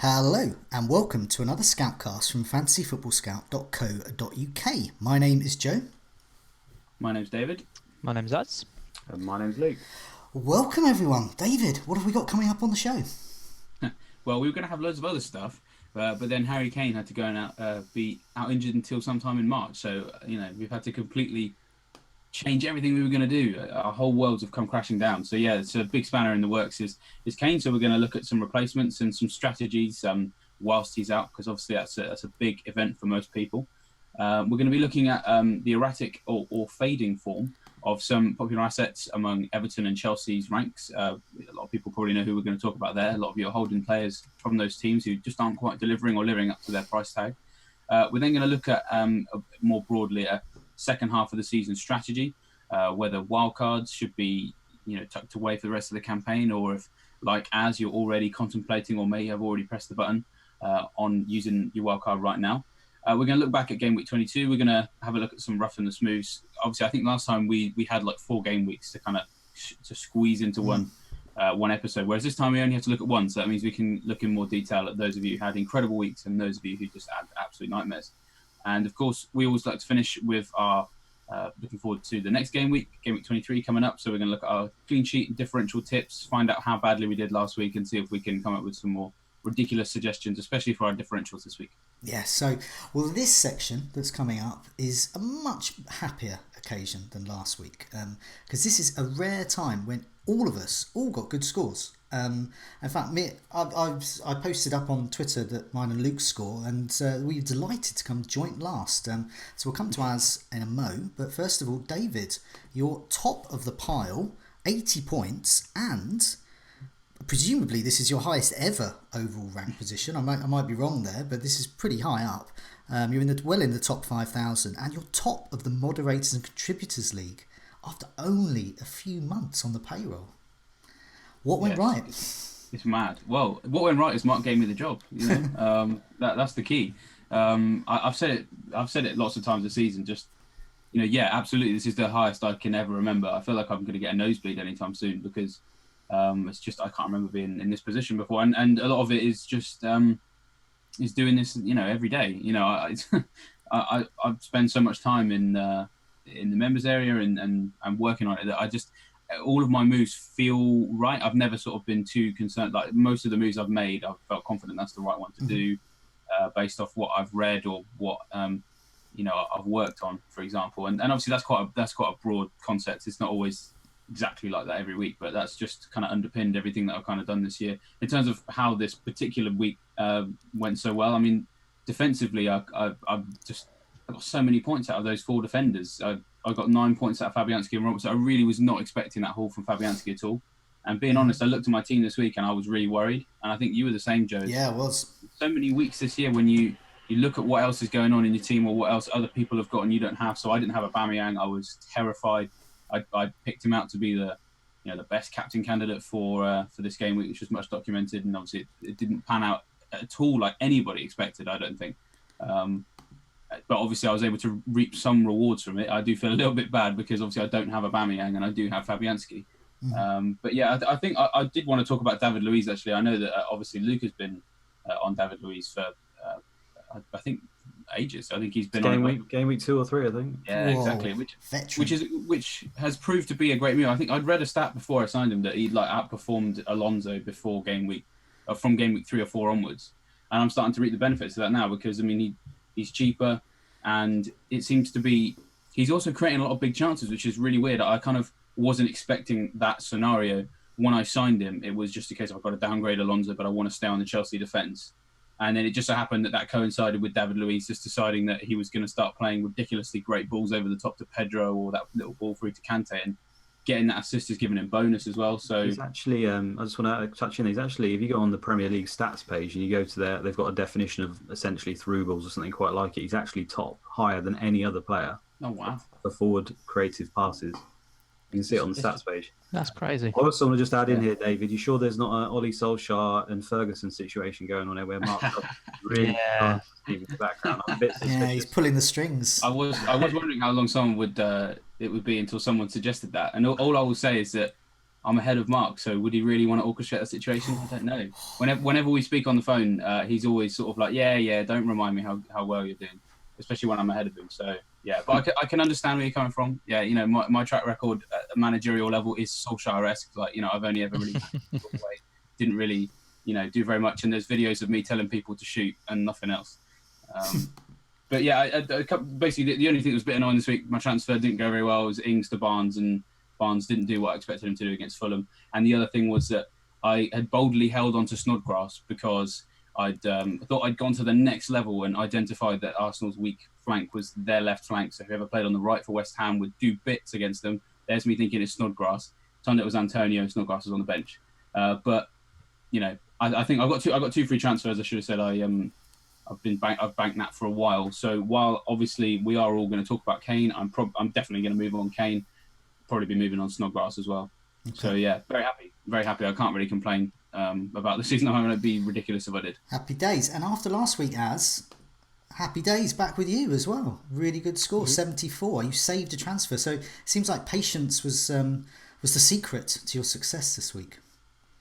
Hello and welcome to another Scoutcast from FFScoutcast.co.uk. My name is Joe. My name's David. My name's Az. And my name's Luke. Welcome everyone. David, what have we got coming up on the show? Well, we were going to have loads of other stuff, but then Harry Kane had to go and be out injured until sometime in March. So, we've had to completely change everything we were going to do. Our whole worlds have come crashing down. So, yeah, it's a big spanner in the works is Kane. So we're going to look at some replacements and some strategies whilst he's out, because obviously that's a big event for most people. We're going to be looking at the erratic or fading form of some popular assets among Everton and Chelsea's ranks. A lot of people probably know who we're going to talk about there. A lot of you are holding players from those teams who just aren't quite delivering or living up to their price tag. We're then going to look at more broadly a second half of the season strategy, whether wildcards should be tucked away for the rest of the campaign, or if, like as you're already contemplating or may have already pressed the button on using your wildcard right now. We're going to look back at game week 22. We're going to have a look at some rough and the smooths. Obviously, I think last time we had like 4 game weeks to kind of to squeeze into one episode, whereas this time we only have to look at one. So that means we can look in more detail at those of you who had incredible weeks and those of you who just had absolute nightmares. And of course, we always like to finish with our looking forward to the next game week 23 coming up. So we're going to look at our clean sheet and differential tips, find out how badly we did last week, and see if we can come up with some more ridiculous suggestions, especially for our differentials this week. Yeah, so, well, this section that's coming up is a much happier occasion than last week, because this is a rare time when all of us got good scores. In fact, I posted up on Twitter that mine and Luke's score, and we were delighted to come joint last. So we'll come to ours in a mo, but first of all, David, you're top of the pile, 80 points, and presumably this is your highest ever overall rank position. I might be wrong there, but this is pretty high up. You're in the top 5,000, and you're top of the Moderators and Contributors League after only a few months on the payroll. What went right? It's mad. Well, what went right is Mark gave me the job. That's the key. I've said it lots of times this season. Just absolutely, this is the highest I can ever remember. I feel like I'm going to get a nosebleed anytime soon because it's just I can't remember being in this position before, and a lot of it is just is doing this every day. I've spent so much time in the members area and working on it that I just all of my moves feel right. I've never sort of been too concerned. Like most of the moves I've made, I've felt confident that's the right one to do based off what I've read or what I've worked on, for example. And obviously that's quite a broad concept. It's not always exactly like that every week, but that's just kind of underpinned everything that I've kind of done this year in terms of how this particular week went so well. I mean, defensively, I've got so many points out of those 4 defenders. I got 9 points out of Fabianski and Robertson. I really was not expecting that haul from Fabianski at all. And being honest, I looked at my team this week and I was really worried. And I think you were the same, Joe. Yeah, it was. So many weeks this year when you look at what else is going on in your team or what else other people have got and you don't have. So I didn't have Aubameyang. I was terrified. I picked him out to be the best captain candidate for this game week, which was much documented. And obviously it didn't pan out at all like anybody expected, I don't think. But obviously I was able to reap some rewards from it. I do feel a little bit bad because obviously I don't have Aubameyang and I do have Fabianski. But yeah, I think I did want to talk about David Luiz actually. I know that obviously Luke has been on David Luiz for I think ages. I think he's been game week 2 or 3, I think. Yeah, Whoa, exactly. Which has proved to be a great move. I think I'd read a stat before I signed him that he'd like outperformed Alonso before game week, from game week 3 or 4 onwards, and I'm starting to reap the benefits of that now because I mean he's cheaper, and it seems to be he's also creating a lot of big chances, which is really weird. I kind of wasn't expecting that scenario when I signed him. It was just a case of I've got to downgrade Alonso, but I want to stay on the Chelsea defence. And then it just so happened that coincided with David Luiz just deciding that he was going to start playing ridiculously great balls over the top to Pedro or that little ball through to Kante, and getting that assist is giving him bonus as well. So he's actually, I just want to touch in. He's actually, if you go on the Premier League stats page and you go to they've got a definition of essentially through balls or something quite like it. He's actually higher than any other player. Oh wow! For forward creative passes. You can see it on the stats page. That's crazy. I also want to just add in here, David, you sure there's not an Ollie Solskjaer and Ferguson situation going on there where Mark's really in the background? I'm a bit suspicious. Yeah, he's pulling the strings. I was wondering how long someone would it would be until someone suggested that. And all I will say is that I'm ahead of Mark. So would he really want to orchestrate the situation? I don't know. Whenever we speak on the phone, he's always sort of like, yeah, don't remind me how well you're doing, especially when I'm ahead of him. So yeah, but I can understand where you're coming from. Yeah, you know, my track record at a managerial level is Solskjaer-esque. Like, you know, I've only ever really didn't really, you know, do very much. And there's videos of me telling people to shoot and nothing else. But yeah, basically the only thing that was a bit annoying this week, my transfer didn't go very well. It was Ings to Barnes, and Barnes didn't do what I expected him to do against Fulham. And the other thing was that I had boldly held on to Snodgrass because I'd thought I'd gone to the next level and identified that Arsenal's weak flank was their left flank. So whoever played on the right for West Ham would do bits against them. There's me thinking it's Snodgrass. Turned out it was Antonio. Snodgrass was on the bench. But you know, I think I got two free transfers. I should have said I've banked that for a while. So while obviously we are all going to talk about Kane, I'm definitely going to move on Kane. Probably be moving on Snodgrass as well. Okay. So yeah, very happy. I can't really complain about the season. I'm going to be ridiculous if I did. Happy days. And after last week, happy days back with you as well. Really good score, 74. You saved a transfer. So it seems like patience was the secret to your success this week.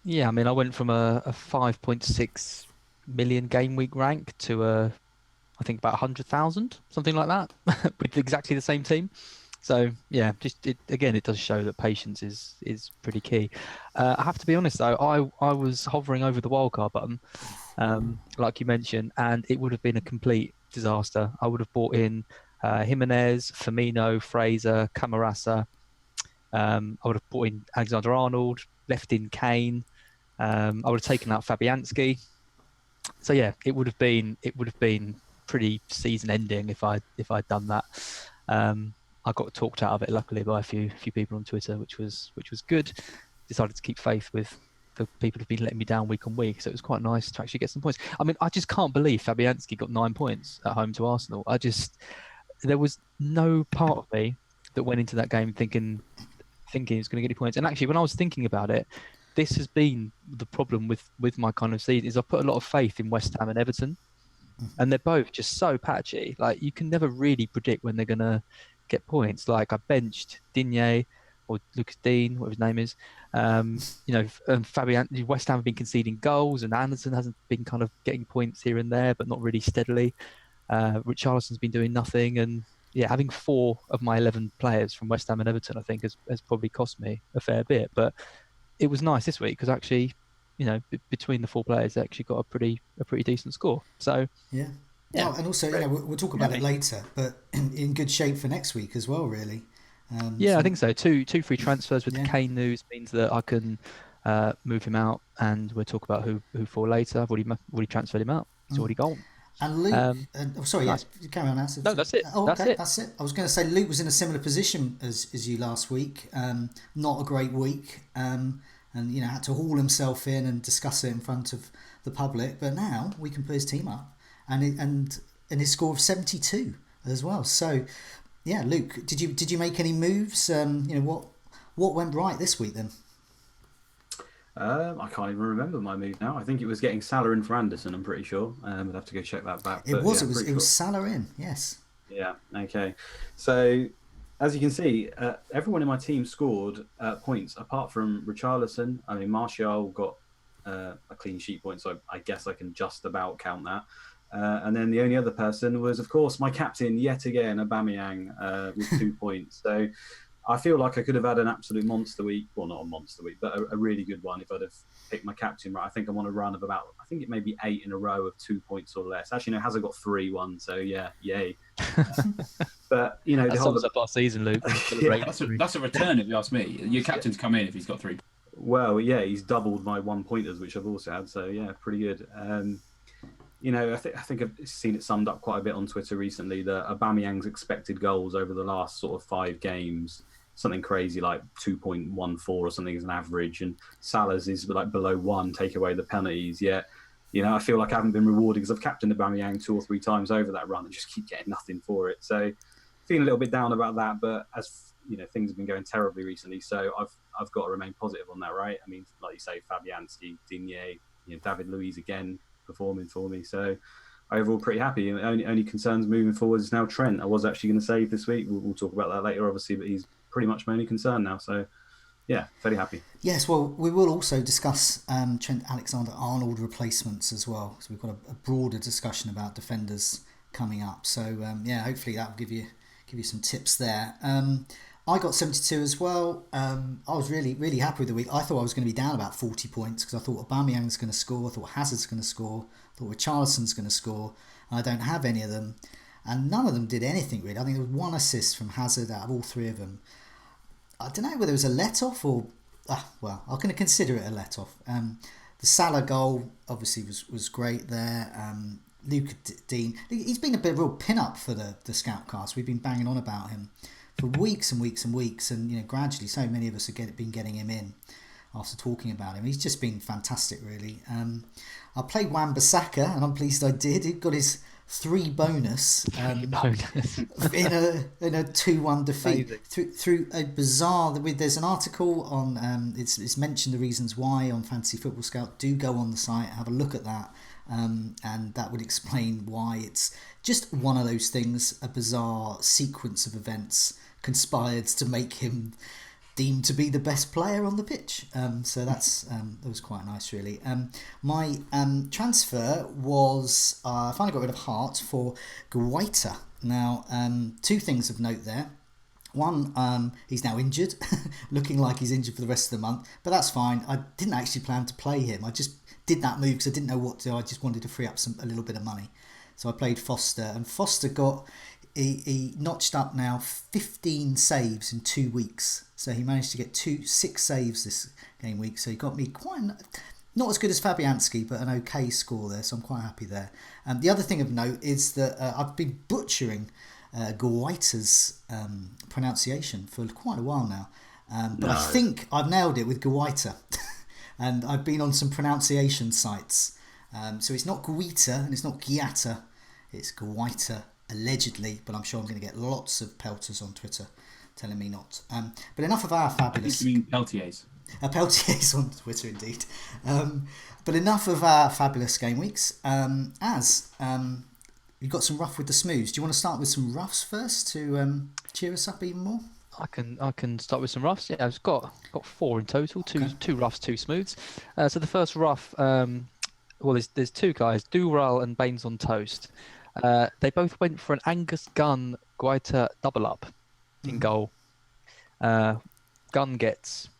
Yeah, I mean, I went from a 5.6 million game week rank to I think about 100,000, something like that, with exactly the same team. So yeah, it does show that patience is pretty key. I have to be honest though, I was hovering over the wildcard button, like you mentioned, and it would have been a complete disaster. I would have bought in Jimenez, Firmino, Fraser, Camarasa. I would have bought in Alexander-Arnold, left in Kane. I would have taken out Fabianski. So yeah, it would have been pretty season ending if I'd done that. I got talked out of it luckily by a few people on Twitter, which was good. Decided to keep faith with the people who've been letting me down week on week, so it was quite nice to actually get some points. I mean, I just can't believe Fabianski got 9 points at home to Arsenal. There was no part of me that went into that game thinking he was going to get any points. And actually, when I was thinking about it, this has been the problem with my kind of season, is I put a lot of faith in West Ham and Everton, and they're both just so patchy. Like, you can never really predict when they're going to get points. Like, I benched Digne or Lucas Dean, whatever his name is. And Fabian, West Ham have been conceding goals, and Anderson hasn't been kind of getting points here and there, but not really steadily. Richarlison's been doing nothing, and yeah, having 4 of my 11 players from West Ham and Everton, I think, has probably cost me a fair bit. But it was nice this week because actually, between the 4 players, they actually got a pretty decent score. So yeah. Oh, and also, we'll talk about it later, but in good shape for next week as well, really. I think so. Two free transfers with the Kane news means that I can move him out, and we'll talk about who for later. I've already transferred him out. He's already gone. And Luke, nice. Carry on, As. No, that's it. Oh, okay, that's it. I was going to say Luke was in a similar position as you last week. Not a great week, and had to haul himself in and discuss it in front of the public. But now we can put his team up, and his score of 72 as well. So, yeah, Luke, did you make any moves? What went right this week then? I can't even remember my move now. I think it was getting Salah in for Anderson, I'm pretty sure. I'd have to go check that back. It was Salah in, yes. Yeah, okay. So, as you can see, everyone in my team scored points, apart from Richarlison. I mean, Martial got a clean sheet point, so I guess I can just about count that. And then the only other person was, of course, my captain, yet again, Aubameyang, with 2 points. So I feel like I could have had an absolute monster week. Well, not a monster week, but a really good one if I'd have picked my captain right. I think I'm on a run of about, I think it may be 8 in a row of 2 points or less. Actually, no, Hazard got 3-1, so yeah, yay. But, that sums up our season, Luke. Yeah. That's a return, if you ask me. Your captain's come in if he's got 3. Well, yeah, he's doubled my 1-pointers, which I've also had, so yeah, pretty good. I think I've seen it summed up quite a bit on Twitter recently that Aubameyang's expected goals over the last sort of 5 games, something crazy like 2.14 or something as an average, and Salah's is like below 1, take away the penalties. Yet, I feel like I haven't been rewarded because I've captained Aubameyang 2 or 3 times over that run and just keep getting nothing for it. So, feeling a little bit down about that, but as things have been going terribly recently, so I've got to remain positive on that, right? I mean, like you say, Fabianski, Digne, David Luiz again performing for me, so overall pretty happy. Only concerns moving forward is now Trent. I was actually going to save this week. We'll talk about that later, obviously, but he's pretty much my only concern now. So yeah, fairly happy. Yes, well, we will also discuss Trent Alexander-Arnold replacements as well. So we've got a broader discussion about defenders coming up. So yeah, hopefully that will give you some tips there. I got 72 as well. I was really happy with the week. I thought I was going to be down about 40 points because I thought Aubameyang's going to score. I thought Hazard's going to score. I thought Richarlison's going to score. And I don't have any of them. And none of them did anything really. I think there was one assist from Hazard out of all three of them. I don't know whether it was a let-off or... well, I'm going to consider it a let-off. The Salah goal obviously was great there. Luke Dean, he's been a bit of a real pin-up for the Scoutcast. We've been banging on about him for weeks and weeks and weeks, and gradually so many of us have been getting him in after talking about him. He's just been fantastic, really. I played Wan-Bissaka, and I'm pleased I did. He got his 3 bonus in a 2-1 defeat through a bizarre. There's an article on it's mentioned the reasons why on Fantasy Football Scout. Do go on the site, have a look at that, and that would explain why it's just one of those things. A bizarre sequence of events conspired to make him deemed to be the best player on the pitch. So that was quite nice, really. My transfer was I finally got rid of Hart for Guaita. Now, 2 things of note there. One, he's now injured, looking like he's injured for the rest of the month, but that's fine. I didn't actually plan to play him. I just did that move because I didn't know what to do. I just wanted to free up a little bit of money. So I played Foster, and Foster got... He notched up now 15 saves in 2 weeks. So he managed to get 6 saves this game week. So he got me not as good as Fabianski, but an okay score there. So I'm quite happy there. The other thing of note is that I've been butchering Guaita's pronunciation for quite a while now. But I think I've nailed it with Guaita. And I've been on some pronunciation sites. So it's not Guita and it's not Giata. It's Guaita. Allegedly, but I'm sure I'm going to get lots of pelters on Twitter telling me not. But enough of our fabulous... You mean Peltiers? Peltiers on Twitter, indeed. But enough of our fabulous game weeks. You've got some rough with the smooths. Do you want to start with some roughs first to cheer us up even more? I can start with some roughs. Yeah, I've got 4 in total. Two roughs, 2 smooths. So the first rough, there's 2 guys, Dural and Baines on Toast. They both went for an Angus Gunn Guaita double up in goal. Gunn gets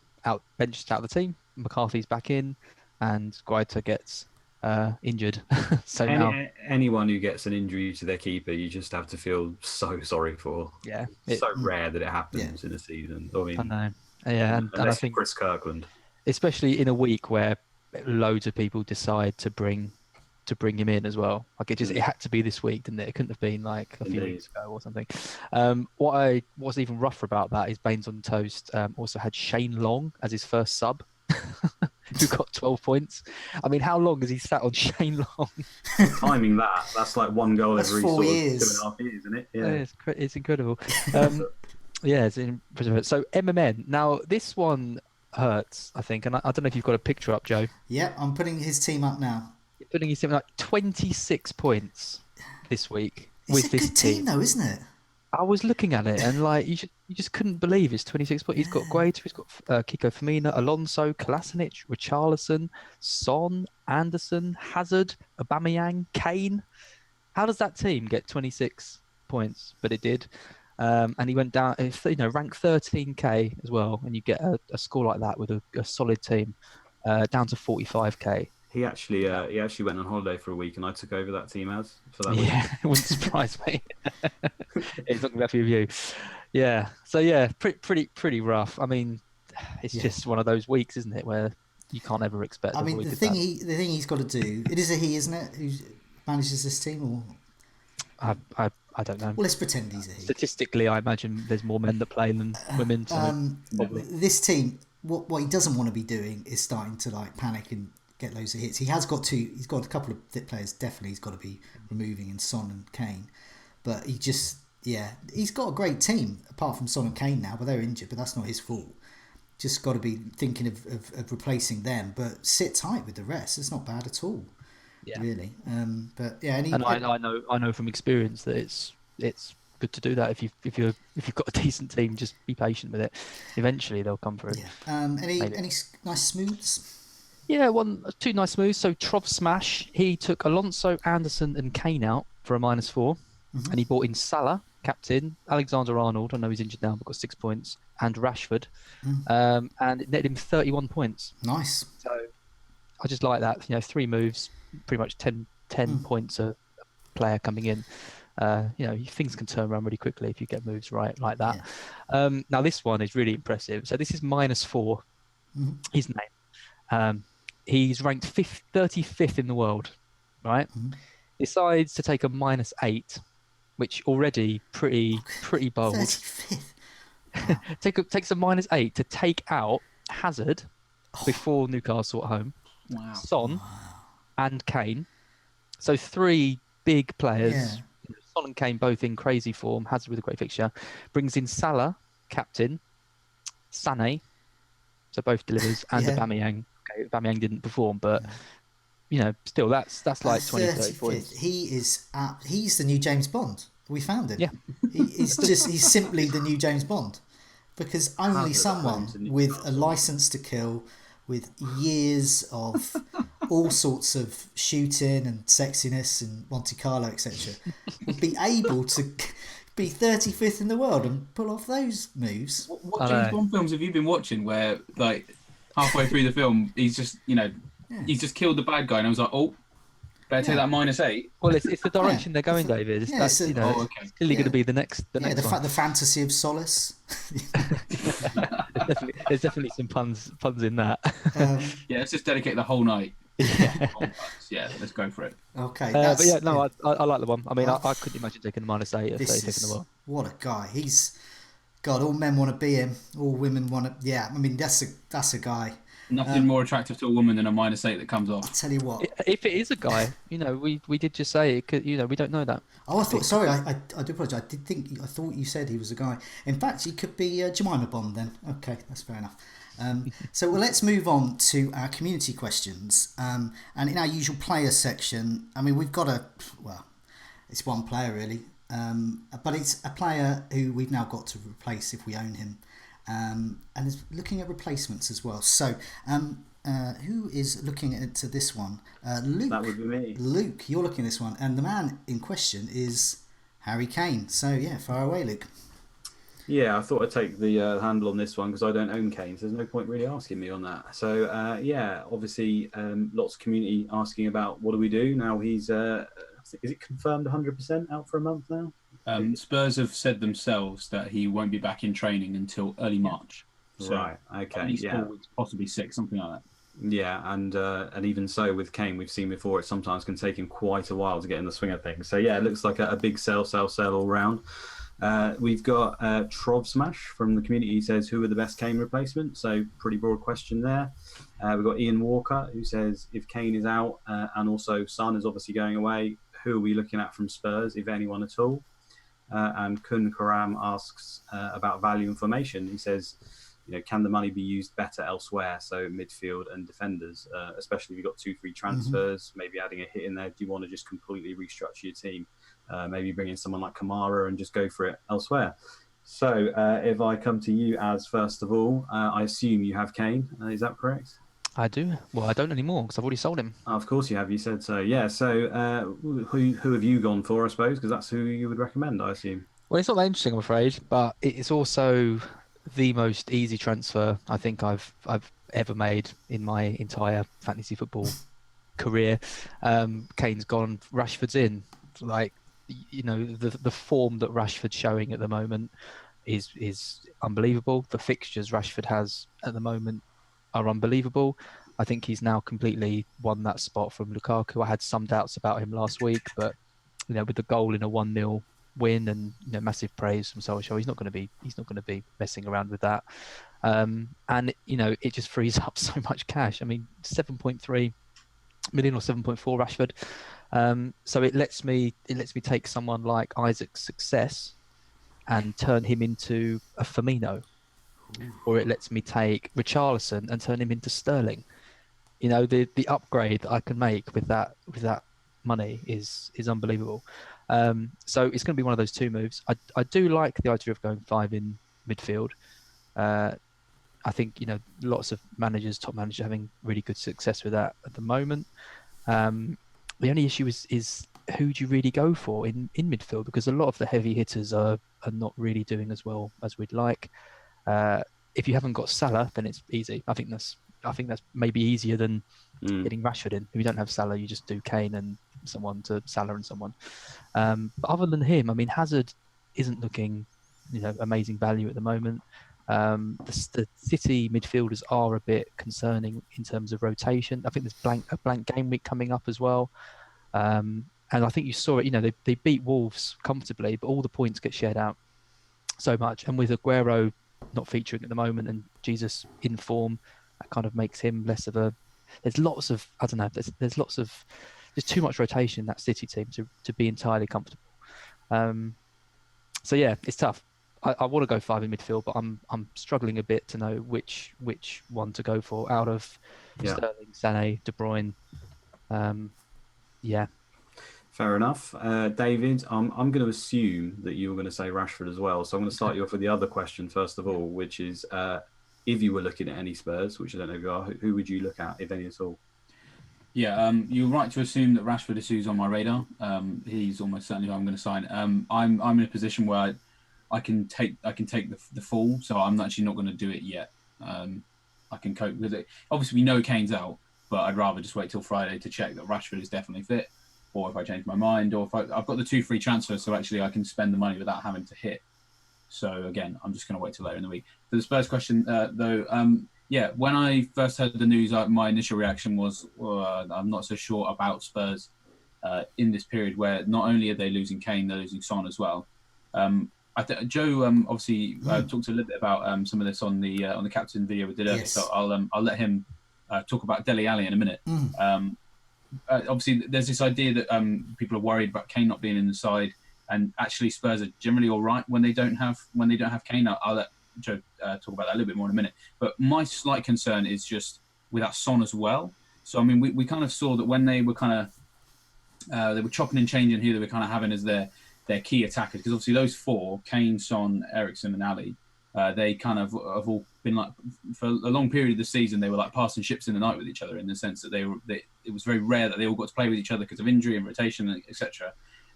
benched out of the team. McCarthy's back in, and Guaita gets injured. So anyone who gets an injury to their keeper, you just have to feel so sorry for. Yeah, it's so rare that it happens in a season. I mean, I know. Yeah, and I think Chris Kirkland, especially in a week where loads of people decide to bring him in as well. Like it had to be this week, didn't it? It couldn't have been like a few weeks ago or something. What was even rougher about that is Baines on Toast also had Shane Long as his first sub, who got 12 points. I mean, how long has he sat on Shane Long? Timing that's like 1 goal every 4 years. 2.5 years, isn't it? Yeah, it's incredible. Yeah, it's impressive. So MMN. Now this one hurts, I think, and I don't know if you've got a picture up, Joe. Yeah, I'm putting his team up now. Putting his team like 26 points this week with this team. It's a good team, though, isn't it? I was looking at it and like you just couldn't believe it's 26 points. He's got Guaita, he's got Kiko Firmino, Alonso, Kolasinac, Richarlison, Son, Anderson, Hazard, Aubameyang, Kane. How does that team get 26 points? But it did. And he went down, ranked 13k as well, and you get a score like that with a solid team, down to 45k. He actually went on holiday for a week, and I took over that team for that week. Yeah, it wouldn't surprise me. It's not going to be happy with you. Yeah, so yeah, pretty rough. I mean, it's just one of those weeks, isn't it, where you can't ever expect. I mean, the thing he's got to do. It is a he, isn't it, who manages this team, or I don't know. Well, let's pretend he's a he. Statistically, I imagine there's more men that play than women. So this team, what he doesn't want to be doing is starting to like panic and get loads of hits. He's got a couple of players definitely he's got to be removing in Son and Kane, but he's got a great team apart from Son and Kane now, but they're injured, but that's not his fault. Just got to be thinking of replacing them, but sit tight with the rest. It's not bad at all. Yeah, really. But yeah, I know from experience that it's good to do that. If you've got a decent team, just be patient with it. Eventually, they'll come through. Yeah. Any nice smooths? Yeah, two nice moves. So Trov Smash, he took Alonso, Anderson, and Kane out for a -4, and he brought in Salah, captain, Alexander Arnold. I know he's injured now, but got 6 points, and Rashford, and it netted him 31 points. Nice. So I just like that. 3 moves, pretty much 10 points a player coming in. Things can turn around really quickly if you get moves right like that. Yeah. Now this one is really impressive. So this is -4. His name. He's ranked 35th in the world, right? Decides to take a -8, which already pretty bold. 35th. Wow. Takes a -8 to take out Hazard before Newcastle at home. Wow. Son and Kane. So 3 big players. Yeah. Son and Kane both in crazy form. Hazard with a great fixture. Brings in Salah, captain. Sané, so both delivers, and Aubameyang. Okay, Aubameyang didn't perform, but still that's like 20, 30 points. He's the new James Bond. We found him. Yeah. He's simply the new James Bond, because only someone with a license to kill, with years of all sorts of shooting and sexiness and Monte Carlo, etc., would be able to be 35th in the world and pull off those moves. What James Bond films have you been watching where, like, halfway through the film, he's just, he's just killed the bad guy, and I was like, oh, better take that -8. Well, it's the direction they're going, David. That's, it's clearly going to be the next one. The fantasy of Solace. There's definitely some puns in that. Let's just dedicate the whole night. Let's go for it. Okay. But I like the one. I mean, I couldn't imagine taking the -8 if they're taking the world. What a guy. All men want to be him. All women want to. Yeah, I mean, that's a guy. Nothing more attractive to a woman than a -8 that comes off. I tell you what. If it is a guy, we did just say it. Could, we don't know that. Oh, I thought. Sorry, I do apologise. I thought you said he was a guy. In fact, he could be Jemima Bond then. Okay, that's fair enough. So let's move on to our community questions. And in our usual player section, I mean, we've got it's one player really. But it's a player who we've now got to replace if we own him, and is looking at replacements as well. So, who is looking into this one? Luke. That would be me. Luke, you're looking at this one, and the man in question is Harry Kane. So, far away, Luke. Yeah, I thought I'd take the handle on this one because I don't own Kane, so there's no point really asking me on that. So, obviously, lots of community asking about what do we do now. He's is it confirmed 100% out for a month now? Spurs have said themselves that he won't be back in training until early March. So right. Okay. At least 4 weeks, possibly 6, something like that. Yeah, and even so with Kane, we've seen before it sometimes can take him quite a while to get in the swing of things. So it looks like a big sell all round. We've got Trov Smash from the community. He says, who are the best Kane replacements? So pretty broad question there. We've got Ian Walker who says, if Kane is out and also Son is obviously going away, who are we looking at from Spurs, if anyone at all? And Kun Karam asks about value and formation. He says, can the money be used better elsewhere? So midfield and defenders, especially if you've got 2-3 transfers, maybe adding a hit in there. Do you want to just completely restructure your team? Maybe bring in someone like Kamara and just go for it elsewhere. So if I come to you as first of all, I assume you have Kane. Is that correct? I do. Well, I don't anymore because I've already sold him. Of course you have. You said so. Yeah. So who have you gone for, I suppose? Because that's who you would recommend, I assume. Well, it's not that interesting, I'm afraid, but it's also the most easy transfer I think I've ever made in my entire fantasy football career. Kane's gone, Rashford's in. Like, the form that Rashford's showing at the moment is unbelievable. The fixtures Rashford has at the moment are unbelievable. I think he's now completely won that spot from Lukaku. I had some doubts about him last week, but with the goal in a 1-0 win and massive praise from Solskjaer, he's not going to be messing around with that. And it just frees up so much cash. I mean, 7.3 million or 7.4 Rashford. So it lets me take someone like Isaac's Success and turn him into a Firmino. Or it lets me take Richarlison and turn him into Sterling. The upgrade that I can make with that money is unbelievable. So it's going to be one of those two moves. I do like the idea of going 5 in midfield. I think, lots of managers, top managers, having really good success with that at the moment. The only issue is who do you really go for in midfield? Because a lot of the heavy hitters are not really doing as well as we'd like. If you haven't got Salah, then it's easy. I think that's maybe easier than getting Rashford in. If you don't have Salah, you just do Kane and someone to Salah and someone. But other than him, I mean, Hazard isn't looking, amazing value at the moment. The City midfielders are a bit concerning in terms of rotation. I think there's a blank game week coming up as well. And I think you saw it, they beat Wolves comfortably, but all the points get shared out so much. And with Aguero not featuring at the moment and Jesus in form, that kind of makes him less of a... There's lots of... I don't know. There's lots of... There's too much rotation in that City team to be entirely comfortable. So yeah, it's tough. I want to go 5 in midfield, but I'm struggling a bit to know which one to go for out of Sterling, Sané, De Bruyne. Yeah. Fair enough. David, I'm going to assume that you were going to say Rashford as well. So I'm going to start you off with the other question first of all, which is if you were looking at any Spurs, which I don't know if you are, who would you look at, if any at all? Yeah, you're right to assume that Rashford is who's on my radar. He's almost certainly who I'm going to sign. I'm in a position where I can take the fall, so I'm actually not going to do it yet. I can cope with it. Obviously, we know Kane's out, but I'd rather just wait till Friday to check that Rashford is definitely fit, or if I change my mind, or if I've got the 2 free transfers, so actually I can spend the money without having to hit. So again, I'm just going to wait till later in the week. For the Spurs question, though, when I first heard the news, my initial reaction was I'm not so sure about Spurs in this period where not only are they losing Kane, they're losing Son as well. Joe obviously talked a little bit about some of this on the captain video we did earlier, so I'll let him talk about Dele Alli in a minute. Obviously, there's this idea that people are worried about Kane not being in the side, and actually Spurs are generally all right when they don't have Kane. I'll let Joe talk about that a little bit more in a minute. But my slight concern is just without Son as well. So I mean, we kind of saw that when they were they were chopping and changing who they were kind of having as their key attackers, because obviously those 4, Kane, Son, Eriksen and Ali, they kind of have all been like, for a long period of the season, they were like passing ships in the night with each other, in the sense that it was very rare that they all got to play with each other because of injury and rotation, etc.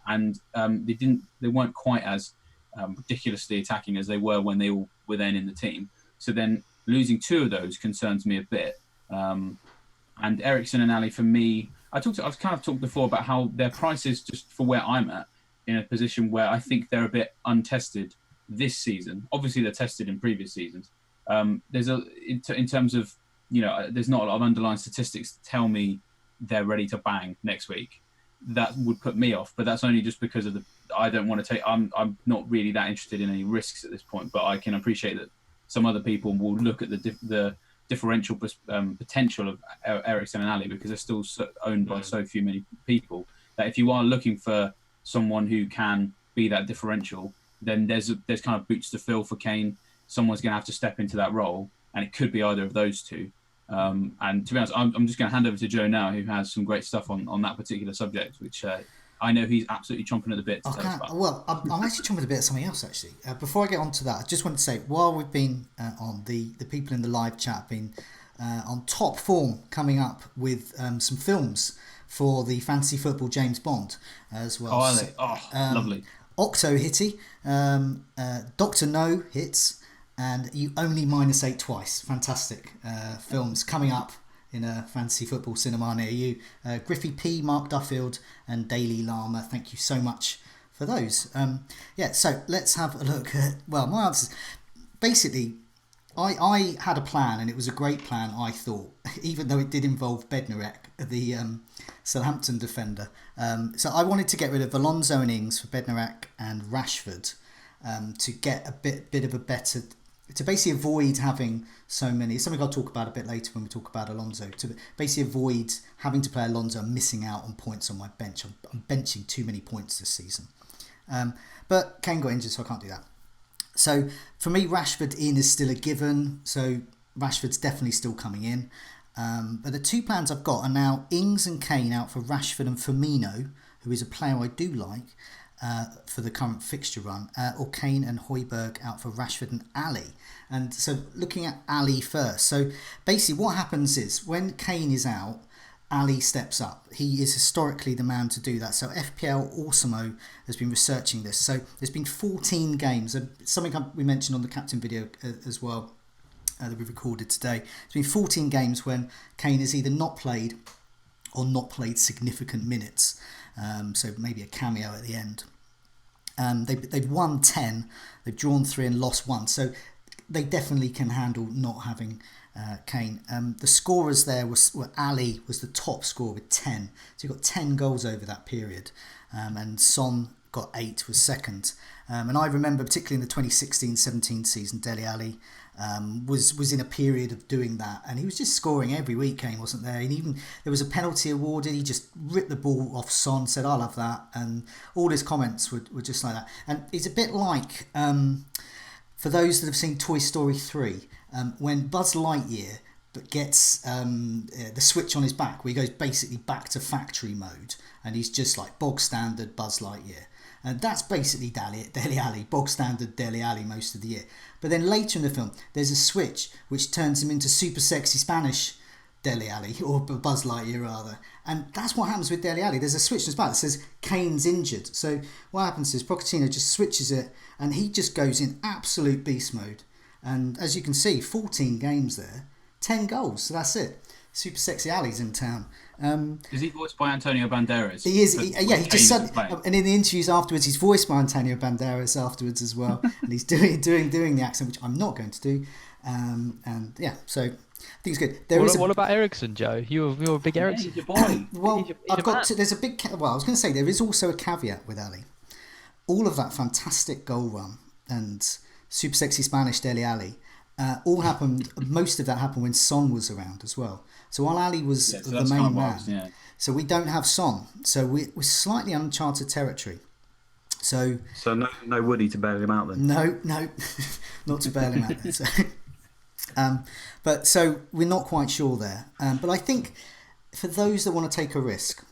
And they weren't quite as ridiculously attacking as they were when they all were then in the team. So then losing 2 of those concerns me a bit. And Eriksen and Ali, for me, I've kind of talked before about how their prices, just for where I'm at, in a position where I think they're a bit untested this season. Obviously, they're tested in previous seasons. There's in terms of, there's not a lot of underlying statistics to tell me they're ready to bang next week. That would put me off, but that's only just because of I don't want to take. I'm not really that interested in any risks at this point, but I can appreciate that some other people will look at the differential potential of Eriksen and Ali, because they're still owned by so few many people, that if you are looking for someone who can be that differential, then there's kind of boots to fill for Kane. Someone's going to have to step into that role, and it could be either of those two. And to be honest, I'm just going to hand over to Joe now, who has some great stuff on that particular subject, which I know he's absolutely chomping at the bit to tell us about. Well, I'm actually chomping at the bit of something else, actually. Before I get on to that, I just want to say, while we've been on, the people in the live chat have been on top form, coming up with some films for the fantasy football James Bond as well. Lovely. Octo Hitty, Dr. No hits, and You Only -8 Twice. Fantastic films coming up in a fantasy football cinema near you. Griffey P, Mark Duffield and Daily Llama, thank you so much for those. So let's have a look at, my answers. Basically, I had a plan, and it was a great plan, I thought, even though it did involve Bednarek, the Southampton defender. So I wanted to get rid of Alonso and Ings for Bednarek and Rashford, to get a bit of a better, to basically avoid having so many. It's something I'll talk about a bit later when we talk about Alonso. To basically avoid having to play Alonso and missing out on points on my bench. I'm benching too many points this season. But Kane got injured, so I can't do that. So for me, Rashford in is still a given. So Rashford's definitely still coming in. But the 2 plans I've got are now Ings and Kane out for Rashford and Firmino, who is a player I do like. for the current fixture run, or Kane and Højbjerg out for Rashford and Ali. And so looking at Ali first. So basically what happens is when Kane is out, Ali steps up. He is historically the man to do that. So FPL Awesomeo has been researching this. So there's been 14 games, and something we mentioned on the captain video as well that we recorded today. It's been 14 games when Kane has either not played or not played significant minutes. So maybe a cameo at the end. They've won 10, they've drawn 3 and lost 1. So they definitely can handle not having Kane. The scorers there were Ali was the top scorer with 10. So he got 10 goals over that period. And Son got 8, was second. And I remember particularly in the 2016-17 season, Dele Alli was in a period of doing that, and he was just scoring every week. Kane wasn't there, and even there was a penalty awarded, he just ripped the ball off Son, said "I love that," and all his comments were just like that. And it's a bit like for those that have seen Toy Story 3, when Buzz Lightyear gets the switch on his back, where he goes basically back to factory mode, and he's just like bog standard Buzz Lightyear. And that's basically Dele Alli, bog standard Dele Alli most of the year. But then later in the film, there's a switch which turns him into super sexy Spanish Dele Alli, or Buzz Lightyear rather. And that's what happens with Dele Alli. There's a switch in his back that says Kane's injured. So what happens is Pochettino just switches it, and he just goes in absolute beast mode. And as you can see, 14 games there, 10 goals. So that's it. Super sexy Ali's in town. Is he voiced by Antonio Banderas? He is. He just said, and in the interviews afterwards, he's voiced by Antonio Banderas afterwards as well, and he's doing the accent, which I'm not going to do. And yeah, so I think it's good. What about Eriksen, Joe? You're a big Eriksen. He's your boy. Well, there's a big. Well, I was going to say there is also a caveat with Ali. All of that fantastic goal run and super sexy Spanish Dele Alli all happened. Most of that happened when Son was around as well. So while Ali was the main man, so we don't have Son. So we're slightly uncharted territory. So no Woody to bail him out then? No, not to bail him out then. So, but so we're not quite sure there. But I think for those that want to take a risk,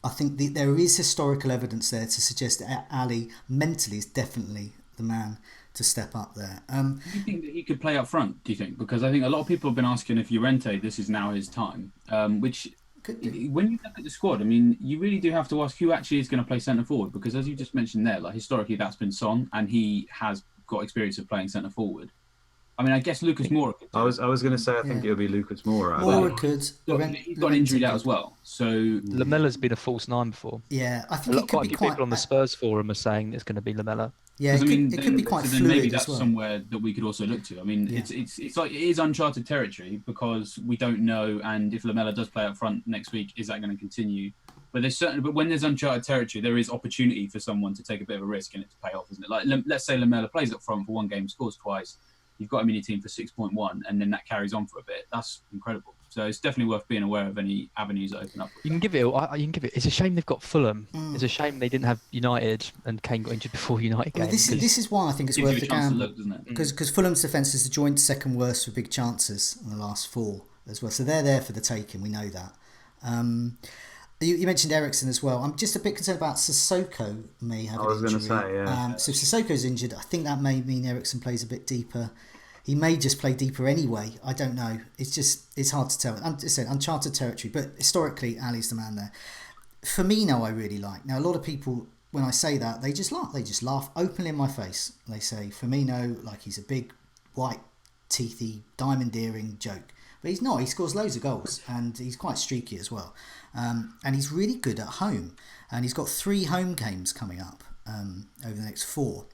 I think there is historical evidence there to suggest that Ali mentally is definitely the man to step up there. Do you think that he could play up front, do you think? Because I think a lot of people have been asking if Llorente, this is now his time. Which, when you look at the squad, I mean, you really do have to ask who actually is going to play centre forward. Because as you just mentioned there, like historically that's been Son, and he has got experience of playing centre forward. I mean, I guess Lucas Moura could. I was going to say I think it would be Lucas Moura. Moura could. He's got injured out as well. So Lamella's been a false 9 before. Yeah, I think quite a few people on the Spurs forum are saying it's going to be Lamella. Yeah, it could be quite fluid maybe that's as well. Somewhere that we could also look to. I mean, it's like it is uncharted territory because we don't know. And if Lamella does play up front next week, is that going to continue? But but when there's uncharted territory, there is opportunity for someone to take a bit of a risk and it to pay off, isn't it? Like let's say Lamella plays up front for one game, scores twice. You've got him in your team for 6.1, and then that carries on for a bit. That's incredible. So it's definitely worth being aware of any avenues that open up. You can give it. It's a shame they've got Fulham. It's a shame they didn't have United, and Kane got injured before United game. This is why I think it's worth the gamble. Doesn't it? Because Fulham's defence is the joint second worst for big chances in the last 4 as well. So they're there for the taking. We know that. You mentioned Eriksen as well. I'm just a bit concerned about Sissoko may have an injury. I was going to say, yeah. So if Sissoko's injured, I think that may mean Eriksen plays a bit deeper. He may just play deeper anyway. I don't know. It's hard to tell. I said uncharted territory, but historically, Ali's the man there. Firmino, I really like. Now, a lot of people, when I say that, they just laugh. They just laugh openly in my face. They say Firmino, like he's a big, white, teethy, diamond-earring joke. But he's not. He scores loads of goals, and he's quite streaky as well. And he's really good at home. And he's got 3 home games coming up over the next 4.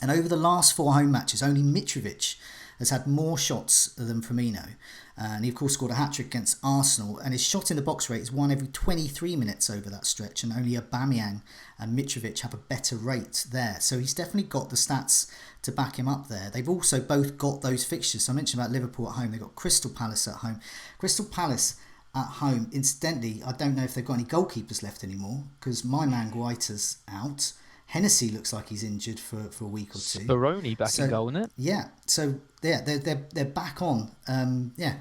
And over the last 4 home matches, only Mitrovic has had more shots than Firmino. And he, of course, scored a hat-trick against Arsenal. And his shot in the box rate is 1 every 23 minutes over that stretch. And only Aubameyang and Mitrovic have a better rate there. So he's definitely got the stats to back him up there. They've also both got those fixtures. So I mentioned about Liverpool at home. They've got Crystal Palace at home. Crystal Palace at home, incidentally, I don't know if they've got any goalkeepers left anymore because my man Guaita's out. Hennessy looks like he's injured for a week or 2. Speroni back in goal, isn't it? Yeah. So they're back on.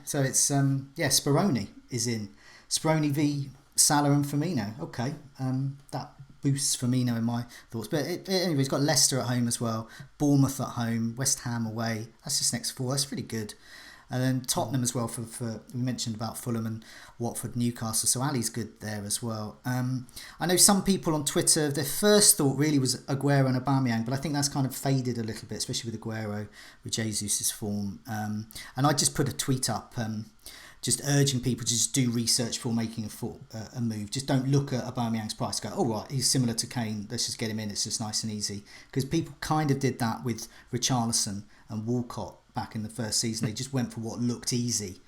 So it's Speroni is in. Speroni v Salah and Firmino. Okay. That boosts Firmino in my thoughts. But anyway, he's got Leicester at home as well, Bournemouth at home, West Ham away. That's his next 4. That's pretty good. And then Tottenham as well for we mentioned about Fulham and Watford, Newcastle. So Ali's good there as well. I know some people on Twitter, their first thought really was Aguero and Aubameyang, but I think that's kind of faded a little bit, especially with Aguero, with Jesus' form. And I just put a tweet up just urging people to just do research before making a move. Just don't look at Aubameyang's price. Go, oh right, he's similar to Kane. Let's just get him in. It's just nice and easy. Because people kind of did that with Richarlison and Walcott back in the first season. They just went for what looked easy.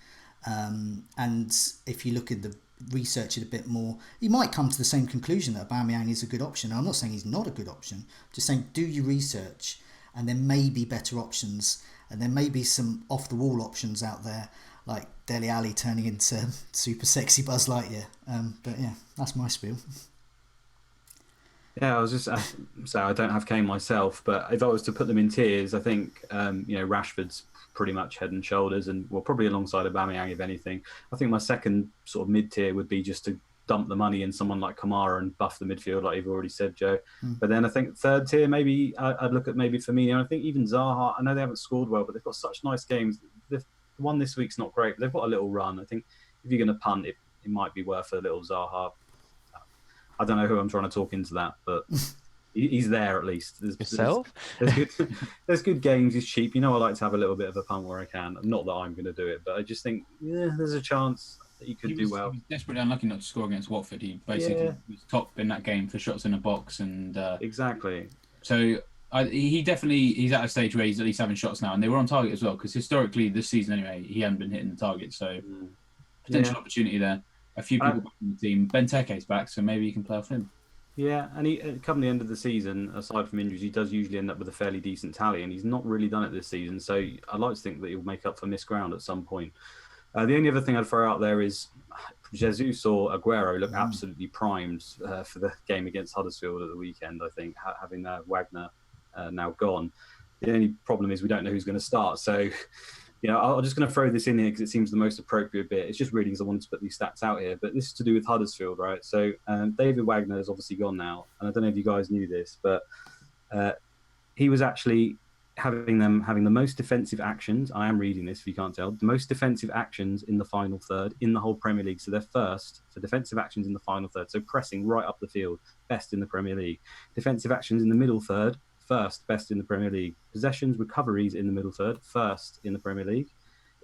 And if you look at the research it a bit more, you might come to the same conclusion that Aubameyang is a good option. And I'm not saying he's not a good option. I'm just saying do your research, and there may be better options, and there may be some off the wall options out there, like Dele Alli turning into super sexy Buzz Lightyear. But yeah, that's my spiel. Yeah, I was just so I don't have Kane myself, but if I was to put them in tiers, I think Rashford's pretty much head and shoulders, and well, probably alongside Aubameyang if anything. I think my second sort of mid tier would be just to dump the money in someone like Kamara and buff the midfield, like you've already said, Joe. But then I think third tier, maybe I'd look at maybe Firmino. I think even Zaha. I know they haven't scored well, but they've got such nice games. The one this week's not great, but they've got a little run. I think if you're going to punt, it might be worth a little Zaha. I don't know who I'm trying to talk into that, but he's there at least. There's good games. He's cheap. I like to have a little bit of a punt where I can. Not that I'm going to do it, but I just think there's a chance that he could do well. He was desperately unlucky not to score against Watford. He basically was top in that game for shots in the box, and exactly. So he's at a stage where he's at least having shots now, and they were on target as well, because historically this season anyway he hadn't been hitting the target, so potential opportunity there. A few people back in the team. Benteke's back, so maybe you can play off him. Yeah, and he come the end of the season, aside from injuries, he does usually end up with a fairly decent tally, and he's not really done it this season, so I'd like to think that he'll make up for missed ground at some point. The only other thing I'd throw out there is Jesus or Aguero look absolutely primed for the game against Huddersfield at the weekend, I think, having Wagner now gone. The only problem is we don't know who's going to start. So, I'm just going to throw this in here because it seems the most appropriate bit. It's just really because I wanted to put these stats out here. But this is to do with Huddersfield, right? So David Wagner is obviously gone now. And I don't know if you guys knew this, but he was actually having the most defensive actions. I am reading this if you can't tell. The most defensive actions in the final third in the whole Premier League. So they're first for defensive actions in the final third. So pressing right up the field, best in the Premier League. Defensive actions in the middle third, first, best in the Premier League. Possessions, recoveries in the middle third, first in the Premier League.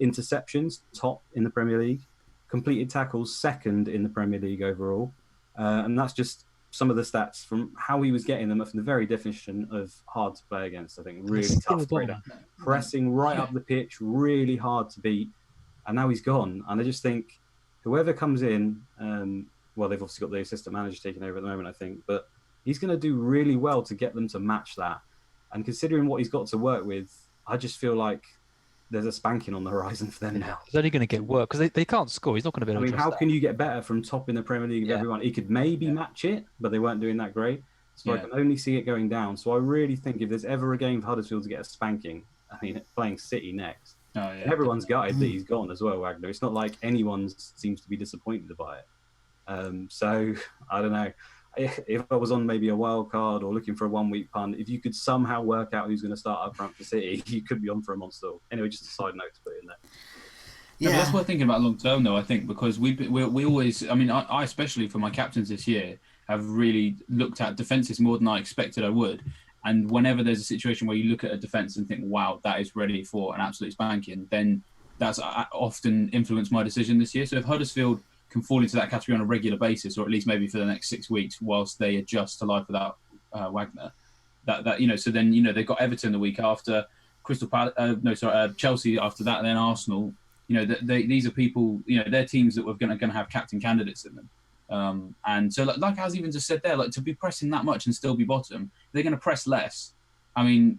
Interceptions, top in the Premier League. Completed tackles, second in the Premier League overall. And that's just some of the stats from how he was getting them from the very definition of hard to play against. I think really tough. Pressing right up the pitch, really hard to beat. And now he's gone. And I just think whoever comes in, well, they've obviously got the assistant manager taking over at the moment, I think, but he's going to do really well to get them to match that. And considering what he's got to work with, I just feel like there's a spanking on the horizon for them now. It's only going to get worse because they can't score. He's not going to be able to. How can you get better from top in the Premier League of everyone? He could maybe match it, but they weren't doing that great. So I can only see it going down. So I really think if there's ever a game for Huddersfield to get a spanking, playing City next, everyone's gutted that he's gone as well, Wagner. It's not like anyone seems to be disappointed by it. So I don't know. If I was on maybe a wild card or looking for a 1 week punt, if you could somehow work out who's going to start up front for City, you could be on for a monster. Anyway, just a side note to put in there. Yeah, that's worth thinking about long term, though. I think because we always, I especially for my captains this year have really looked at defences more than I expected I would. And whenever there's a situation where you look at a defence and think, wow, that is ready for an absolute spanking, then that's often influenced my decision this year. So if Huddersfield can fall into that category on a regular basis, or at least maybe for the next 6 weeks, whilst they adjust to life without Wagner. So then they've got Everton the week after, Chelsea after that, and then Arsenal. These are people. They're teams that we're going to have captain candidates in them. And so, like Az even just said there, like to be pressing that much and still be bottom, they're going to press less. The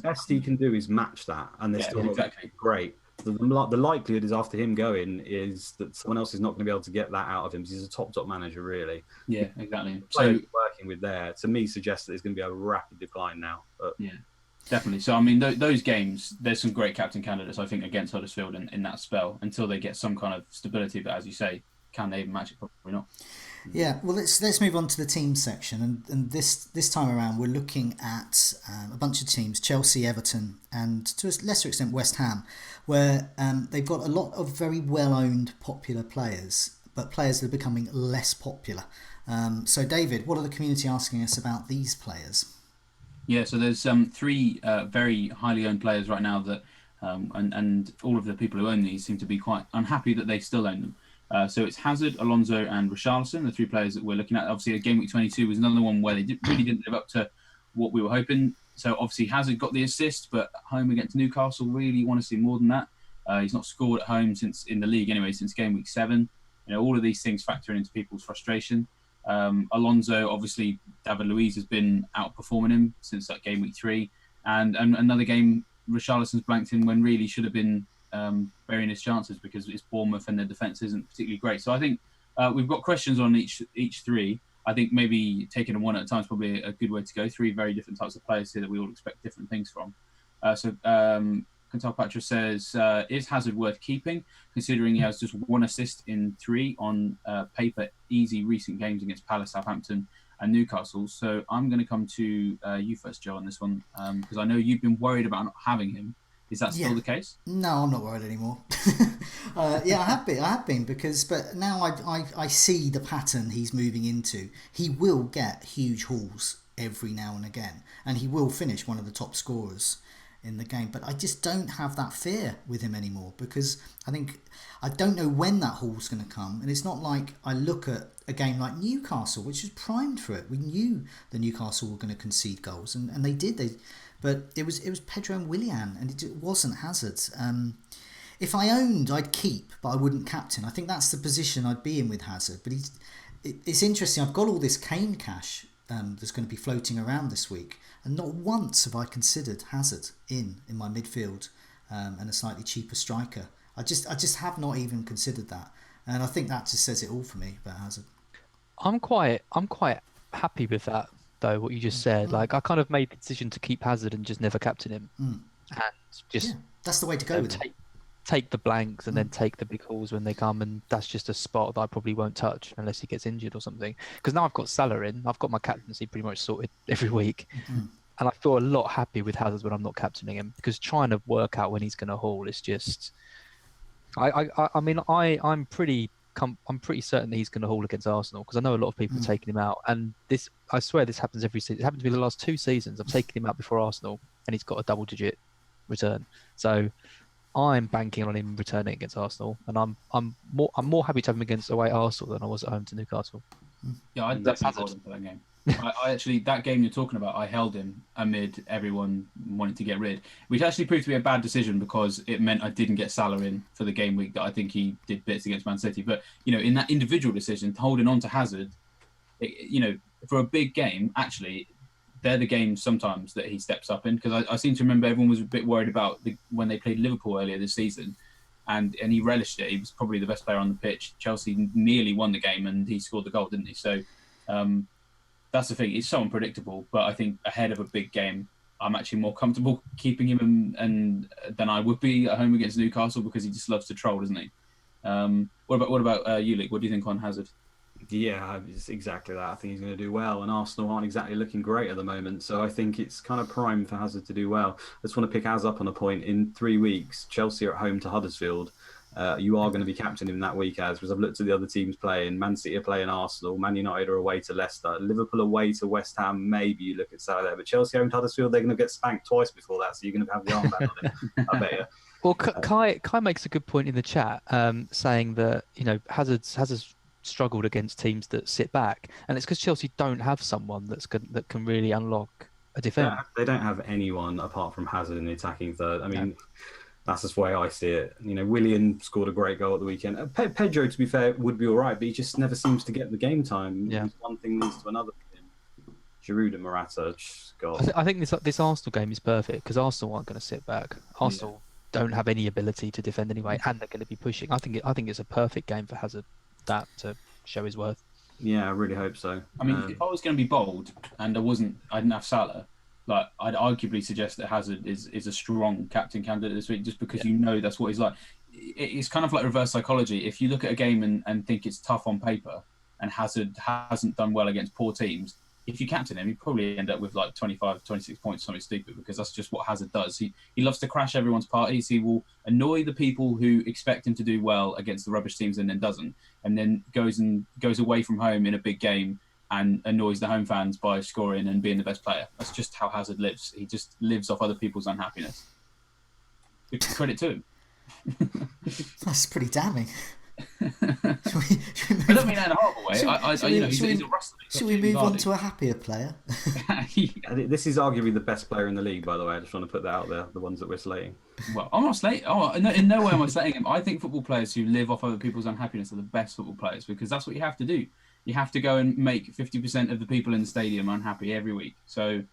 best he can do is match that, and they're still great. The likelihood is after him going is that someone else is not going to be able to get that out of him. He's a top manager, really. Yeah, exactly. So working with there, to me, suggests that there's going to be a rapid decline now. But... yeah, definitely. So those games, there's some great captain candidates I think against Huddersfield in that spell until they get some kind of stability. But as you say, can they even match it? Probably not. Yeah, well, let's move on to the team section, and this time around we're looking at a bunch of teams: Chelsea, Everton, and to a lesser extent West Ham, where they've got a lot of very well-owned, popular players, but players that are becoming less popular. So, David, what are the community asking us about these players? Yeah, so there's three very highly owned players right now that, and all of the people who own these seem to be quite unhappy that they still own them. So it's Hazard, Alonso, and Richarlison, the three players that we're looking at. Obviously, game week 22 was another one where they really didn't live up to what we were hoping. So obviously, Hazard got the assist, but at home against Newcastle, really want to see more than that. He's not scored at home since in the league anyway, since game week 7. You know, all of these things factor into people's frustration. Alonso, obviously, David Luiz has been outperforming him since that game week 3, and another game, Richarlison's blanked in when really should have been burying his chances because it's Bournemouth and their defence isn't particularly great. So I think we've got questions on each three. I think maybe taking them one at a time is probably a good way to go. 3 very different types of players here that we all expect different things from. So Cantal Patra says, is Hazard worth keeping, considering he has just 1 assist in 3 on paper easy recent games against Palace, Southampton and Newcastle? So I'm going to come to you first, Joe, on this one, because I know you've been worried about not having him. Is that still the case? No, I'm not worried anymore. I have been but now I see the pattern he's moving into. He will get huge hauls every now and again, and he will finish one of the top scorers in the game. But I just don't have that fear with him anymore, because I don't know when that haul's going to come, and it's not like I look at a game like Newcastle, which was primed for it. We knew the Newcastle were going to concede goals, and they did. But it was Pedro and Willian, and it wasn't Hazard. If I owned, I'd keep, but I wouldn't captain. I think that's the position I'd be in with Hazard. But it's interesting. I've got all this Kane cash that's going to be floating around this week, and not once have I considered Hazard in my midfield and a slightly cheaper striker. I just have not even considered that, and I think that just says it all for me about Hazard. I'm quite happy with that, though, what you just said. Like, I kind of made the decision to keep Hazard and just never captain him, and just that's the way to go with it. Take the blanks and then take the big hauls when they come, and that's just a spot that I probably won't touch unless he gets injured or something. Because now I've got Salah in, I've got my captaincy pretty much sorted every week, and I feel a lot happy with Hazard when I'm not captaining him, because trying to work out when he's going to haul is just. I'm pretty certain that he's going to haul against Arsenal, because I know a lot of people are taking him out, and I swear this happens every season. It happened to me the last 2 seasons. I've taken him out before Arsenal, and he's got a double-digit return. So I'm banking on him returning against Arsenal, and I'm more happy to have him against away at Arsenal than I was at home to Newcastle. Yeah, I'd definitely hold him for that game. I actually, that game you're talking about, I held him amid everyone wanting to get rid, which actually proved to be a bad decision, because it meant I didn't get Salah in for the game week that I think he did bits against Man City. But, in that individual decision, holding on to Hazard, for a big game, actually, they're the games sometimes that he steps up in, because I seem to remember everyone was a bit worried about when they played Liverpool earlier this season, and he relished it. He was probably the best player on the pitch. Chelsea nearly won the game, and he scored the goal, didn't he? So that's the thing. It's so unpredictable, but I think ahead of a big game, I'm actually more comfortable keeping him and than I would be at home against Newcastle, because he just loves to troll, doesn't he? What about you, Luke? What do you think on Hazard? Yeah, it's exactly that. I think he's going to do well, and Arsenal aren't exactly looking great at the moment, so I think it's kind of prime for Hazard to do well. I just want to pick Az up on a point. In 3 weeks, Chelsea are at home to Huddersfield. You are going to be captaining that week, Az, because I've looked at the other teams playing. Man City are playing Arsenal, Man United are away to Leicester, Liverpool away to West Ham. Maybe you look at Salah there, but Chelsea home to Huddersfield, they're going to get spanked twice before that, so you're going to have the armband on it, I bet you. Well, Kai makes a good point in the chat, saying that Hazard's struggled against teams that sit back, and it's because Chelsea don't have someone that can really unlock a defence. They don't have anyone apart from Hazard in the attacking third. I mean, that's just the way I see it. Willian scored a great goal at the weekend. Pedro, to be fair, would be all right, but he just never seems to get the game time. Yeah. One thing leads to another. Giroud and Morata, God. I think this Arsenal game is perfect, because Arsenal aren't going to sit back. Arsenal don't have any ability to defend anyway, and they're going to be pushing. I think it's a perfect game for Hazard to show his worth. Yeah, I really hope so. I mean, if I was going to be bold and I didn't have Salah, I'd arguably suggest that Hazard is a strong captain candidate this week, just because that's what he's like. it's kind of like reverse psychology. If you look at a game and think it's tough on paper, and Hazard hasn't done well against poor teams, if you captain him, you probably end up with like 25, 26 points, something stupid, because that's just what Hazard does. He loves to crash everyone's parties. He will annoy the people who expect him to do well against the rubbish teams and then doesn't, and then goes away from home in a big game and annoys the home fans by scoring and being the best player. That's just how Hazard lives. He just lives off other people's unhappiness. Good credit to him. That's pretty damning. I don't mean that in a horrible way. He's a rustler. Should we move on to a happier player? This is arguably the best player in the league, by the way. I just want to put that out there, the ones that we're slating. Well, I'm not slating. Oh, no, in no way am I slating him. I think football players who live off other people's unhappiness are the best football players, because that's what you have to do. You have to go and make 50% of the people in the stadium unhappy every week. So,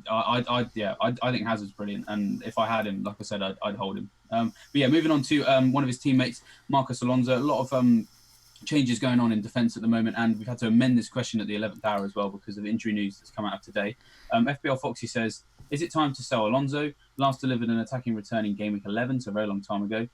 I think Hazard's brilliant, and if I had him, like I said, I'd hold him. But yeah, moving on to one of his teammates, Marcus Alonso. A lot of changes going on in defence at the moment, and we've had to amend this question at the 11th hour as well because of injury news that's come out today. FBL Foxy says, is it time to sell Alonso? Last delivered an attacking return in game week 11, so a very long time ago.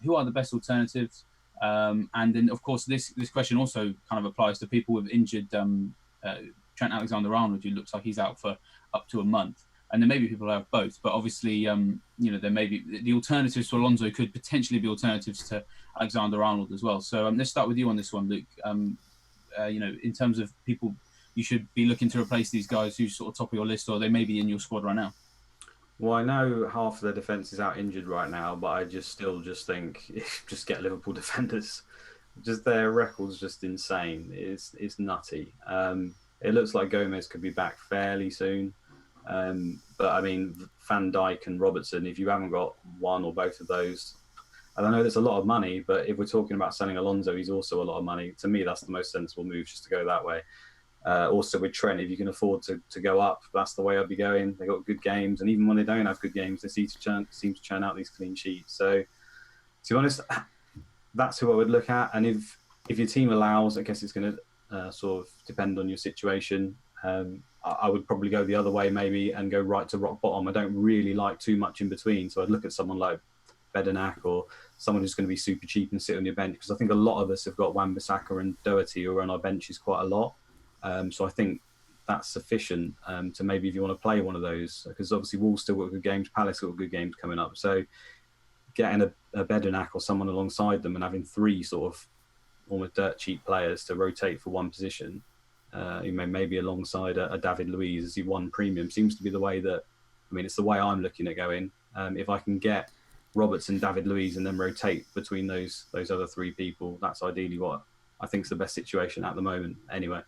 Who are the best alternatives? And then, of course, this question also kind of applies to people with injured Trent Alexander-Arnold, who looks like he's out for up to a month. And there may be people who have both, but obviously, there may be the alternatives to Alonso could potentially be alternatives to Alexander-Arnold as well. So let's start with you on this one, Luke. In terms of people you should be looking to replace these guys who's sort of top of your list, or they may be in your squad right now. Well, I know half of their defence is out injured right now, but I still think just get Liverpool defenders. Just their record's just insane. It's nutty. It looks like Gomez could be back fairly soon. But I mean, Van Dijk and Robertson, if you haven't got one or both of those, and I know that's a lot of money, but if we're talking about selling Alonso, he's also a lot of money. To me, that's the most sensible move, just to go that way. Also with Trent, if you can afford to go up, that's the way I'd be going. They got good games, and even when they don't have good games, they seem to churn out these clean sheets. So, to be honest, that's who I would look at. And if your team allows, I guess it's going to sort of depend on your situation. I would probably go the other way maybe and go right to rock bottom. I don't really like too much in between, so I'd look at someone like Bedenak or someone who's going to be super cheap and sit on your bench, because I think a lot of us have got Wan-Bissaka and Doherty who are on our benches quite a lot. So I think that's sufficient to maybe, if you want to play one of those, because obviously Wolves still got good games, Palace got good games coming up. So getting a Bedenak or someone alongside them and having three sort of almost dirt cheap players to rotate for one position, maybe alongside a David Luiz as your one premium, seems to be the way that, it's the way I'm looking at going. If I can get Robertson, David Luiz, and then rotate between those other three people, that's ideally what I think is the best situation at the moment anyway.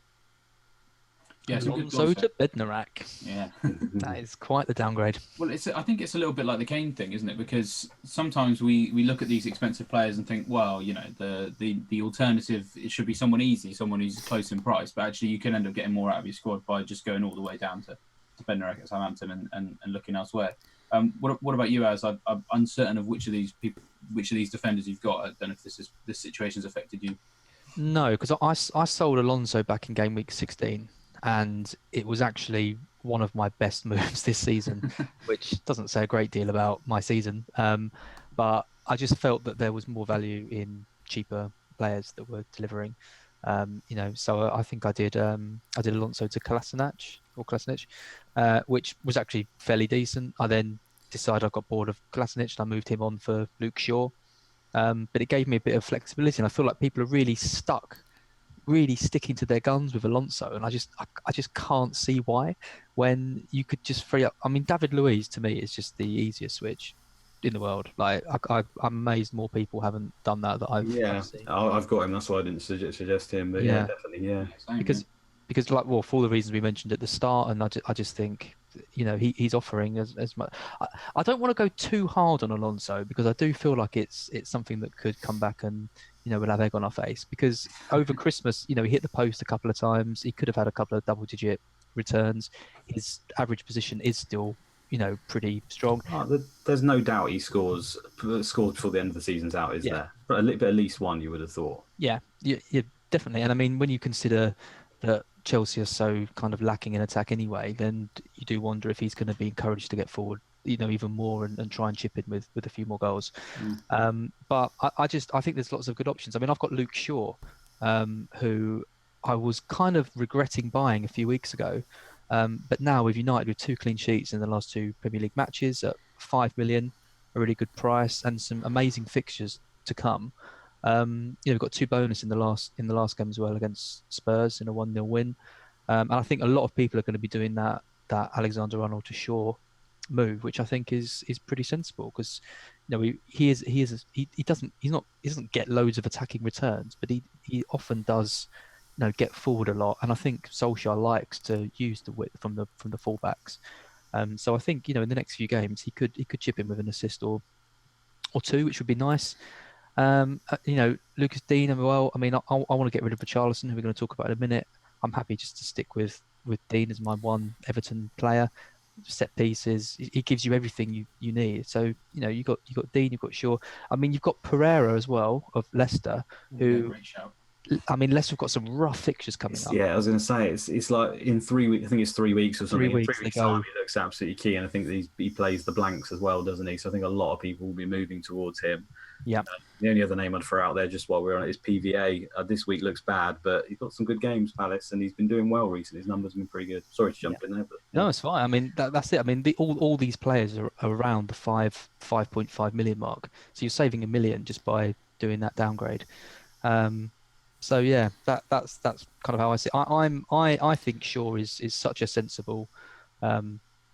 Yeah, Alonso to Bednarak. Yeah. That is quite the downgrade. Well, I think it's a little bit like the Kane thing, isn't it? Because sometimes we look at these expensive players and think, well, the alternative, it should be someone easy, someone who's close in price. But actually, you can end up getting more out of your squad by just going all the way down to Bednarak at Southampton and looking elsewhere. What about you, Az? I'm uncertain of which of these defenders you've got. I don't know if this situation's affected you. No, because I sold Alonso back in game week 16. And it was actually one of my best moves this season, which doesn't say a great deal about my season. But I just felt that there was more value in cheaper players that were delivering. So I think I did Alonso to Kolasinac, which was actually fairly decent. I then decided I got bored of Kolasinac and I moved him on for Luke Shaw. But it gave me a bit of flexibility, and I feel like people are really sticking to their guns with Alonso, and I just can't see why, when you could just free up. David Luiz to me is just the easiest switch in the world. Like I'm amazed more people haven't done that I've seen. I've got him. That's why I didn't suggest him. But yeah definitely, yeah. Because for all the reasons we mentioned at the start, and I just think he's offering as much. I don't want to go too hard on Alonso, because I do feel like it's something that could come back and we'll have egg on our face, because over Christmas, he hit the post a couple of times. He could have had a couple of double-digit returns. His average position is still, pretty strong. There's no doubt he scores before the end of the season's out, is there? But at least one, you would have thought. Yeah, definitely. And when you consider that Chelsea are so kind of lacking in attack anyway, then you do wonder if he's going to be encouraged to get forward even more and try and chip in with a few more goals. But I think there's lots of good options. I mean, I've got Luke Shaw, who I was kind of regretting buying a few weeks ago. But now with United with 2 clean sheets in the last 2 Premier League matches at 5 million, a really good price, and some amazing fixtures to come. We've got 2 bonus in the last game as well against Spurs in a 1-0 win. And I think a lot of people are going to be doing that Alexander-Arnold to Shaw move, which I think is pretty sensible, because he doesn't get loads of attacking returns, but he often does get forward a lot, and I think Solskjaer likes to use the width from the fullbacks. So I think in the next few games he could chip in with an assist or 2, which would be nice. Lucas Dean as well. I mean, I want to get rid of Richarlison, who we're going to talk about in a minute. I'm happy just to stick with Dean as my one Everton player. Set pieces, he gives you everything you need. So you got Dean, you've got Shaw. I mean, you've got Pereira as well of Leicester, who. Great shout. I mean, Leicester have got some rough fixtures coming up. Yeah, I was going to say it's like in 3 weeks. I think it's 3 weeks or something. 3 weeks, in 3 weeks time, he looks absolutely key, and I think he plays the blanks as well, doesn't he? So I think a lot of people will be moving towards him. Yeah. The only other name I'd throw out there, just while we're on it, is PVA. This week looks bad, but he's got some good games, Palace, and he's been doing well recently. His numbers have been pretty good. Sorry to jump in there, but no, it's fine. I mean, that's it. I mean, all these players are around the 5.5 million mark. So you're saving $1 million just by doing that downgrade. So yeah, that's kind of how I see it. I think Shaw is such a sensible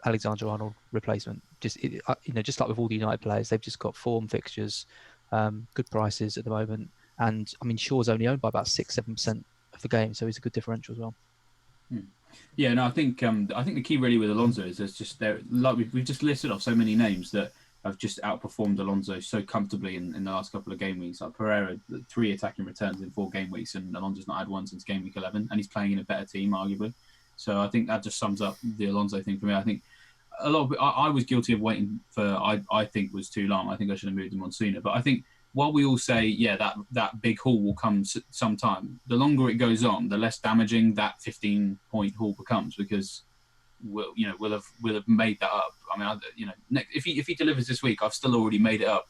Alexander-Arnold replacement. Just like with all the United players, they've just got form, fixtures, good prices at the moment, and I mean Shaw's only owned by about 6-7% of the game, so he's a good differential as well. Yeah, no, I think the key really with Alonso is there's just like we've just listed off so many names that have just outperformed Alonso so comfortably in the last couple of game weeks. Like Pereira, 3 attacking returns in 4 game weeks, and Alonso's not had one since game week 11, and he's playing in a better team, arguably. So I think that just sums up the Alonso thing for me. I think a lot of I was guilty of waiting for I think was too long. I think I should have moved him on sooner. But I think while we all say that big haul will come sometime, the longer it goes on, the less damaging that 15-point haul becomes, because we'll have made that up. I mean, if he delivers this week, I've still already made it up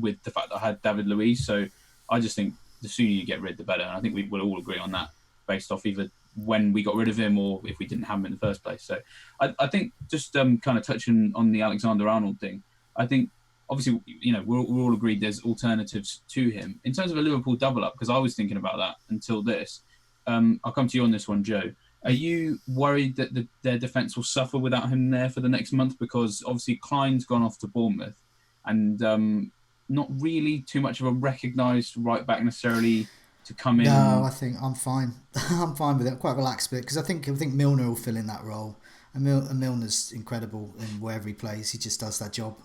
with the fact that I had David Luiz. So I just think the sooner you get rid, the better. And I think we will all agree on that, based off either when we got rid of him or if we didn't have him in the first place. So I think just kind of touching on the Alexander-Arnold thing, I think obviously we're all agreed there's alternatives to him in terms of a Liverpool double up, because I was thinking about that until this. I'll come to you on this one, Joe. Are you worried that their defence will suffer without him there for the next month? Because obviously Klein's gone off to Bournemouth, and not really too much of a recognised right back necessarily to come in. No, I think I'm fine. I'm fine with it. I'm quite relaxed with it, because I think Milner will fill in that role, and Milner's incredible in wherever he plays. He just does that job.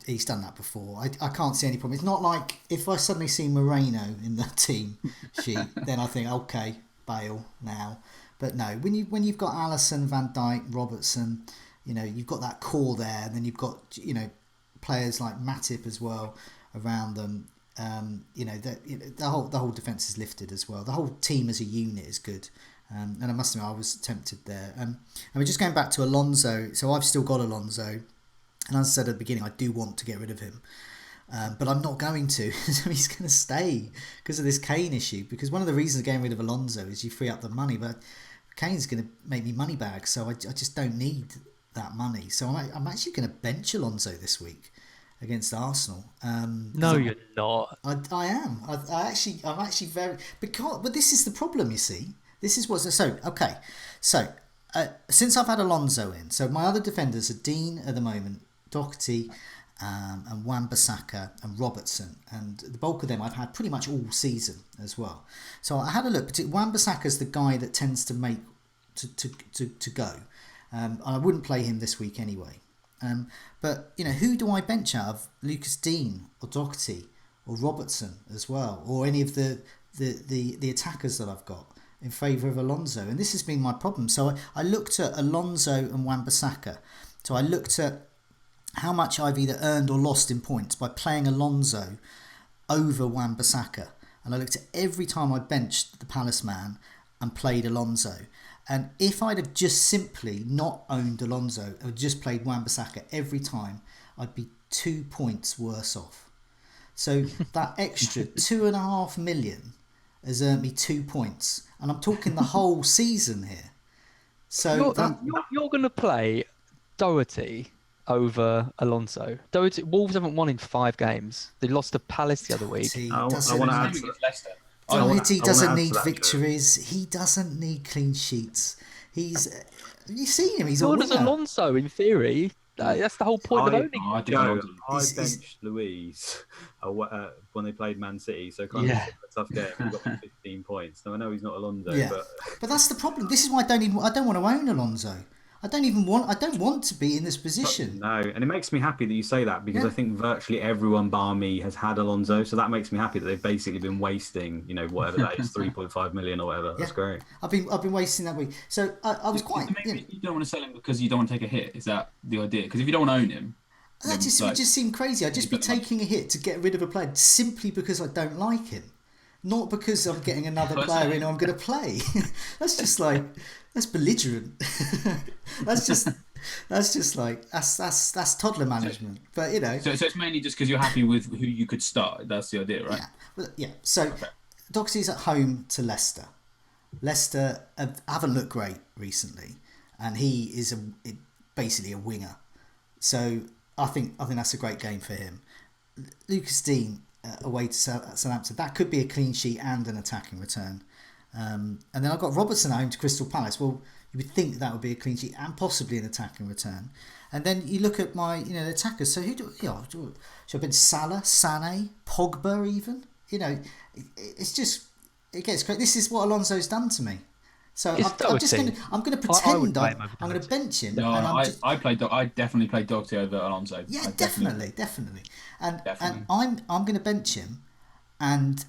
He's done that before. I can't see any problem. It's not like if I suddenly see Moreno in the team sheet, then I think okay, Bale now. But no, when you've got Alisson, Van Dijk, Robertson, you've got that core there, and then you've got players like Matip as well around them. The whole defence is lifted as well. The whole team as a unit is good. And I must admit, I was tempted there. And we're just going back to Alonso. So I've still got Alonso, and as I said at the beginning, I do want to get rid of him. But I'm not going to. So he's going to stay because of this Kane issue. Because one of the reasons of getting rid of Alonso is you free up the money. But Kane's going to make me money back. So I just don't need that money. So I'm actually going to bench Alonso this week against Arsenal. No, you're not. I am. I'm actually very... But this is the problem, you see. This is what's... So, okay. So, since I've had Alonso in, so my other defenders are Dean at the moment, Doherty, and Wan-Bissaka and Robertson, and the bulk of them I've had pretty much all season as well. So I had a look. Wan-Bissaka's the guy that tends to make to go. I wouldn't play him this week anyway. But who do I bench out of? Lucas Dean or Doherty or Robertson as well, or any of the attackers that I've got in favour of Alonso? And this has been my problem. So I looked at Alonso and Wan-Bissaka. So I looked at how much I've either earned or lost in points by playing Alonso over Wan-Bissaka. And I looked at every time I benched the Palace man, and played Alonso. And if I'd have just simply not owned Alonso or just played Wan-Bissaka every time, I'd be 2 points worse off. So that extra 2.5 million has earned me 2 points. And I'm talking the whole season here. So you're going to play Doherty over Alonso. Doherty, Wolves haven't won in 5 games. They lost to Palace the other week. I want to add to Leicester. Doherty doesn't need victories. He doesn't need clean sheets. Have you seen him? He's so a winner. does Alonso, in theory. That's the whole point of owning him. I benched Luis when they played Man City, so kind of a tough game. He got 15 points. Now I know he's not Alonso, but that's the problem. This is why I don't want to own Alonso. I don't want to be in this position. No, and it makes me happy that you say that, because I think virtually everyone bar me has had Alonso, so that makes me happy that they've basically been wasting, whatever that is, 3.5 million or whatever. That's great. I've been wasting that week, so I was quite. Maybe you don't want to sell him because you don't want to take a hit. Is that the idea? Because if you don't want to own him, that would just seem crazy. I'd just be taking a hit to get rid of a player simply because I don't like him, not because I'm getting another player in who I'm going to play. That's belligerent. that's toddler management. But So it's mainly just because you're happy with who you could start. That's the idea, right? Yeah. So Doxy's at home to Leicester. Leicester haven't looked great recently, and he is basically a winger. So I think that's a great game for him. Lucas Dean away to Southampton. That could be a clean sheet and an attacking return. And then I've got Robertson at home to Crystal Palace. Well, you would think that would be a clean sheet and possibly an attacking return. And then you look at my, the attackers. So should I bench Salah, Sané, Pogba even? It's just, it gets crazy. This is what Alonso's done to me. So I'm going to pretend I'm going to bench him. No, I definitely played Doherty over Alonso. Yeah, definitely. And I'm going to bench him, and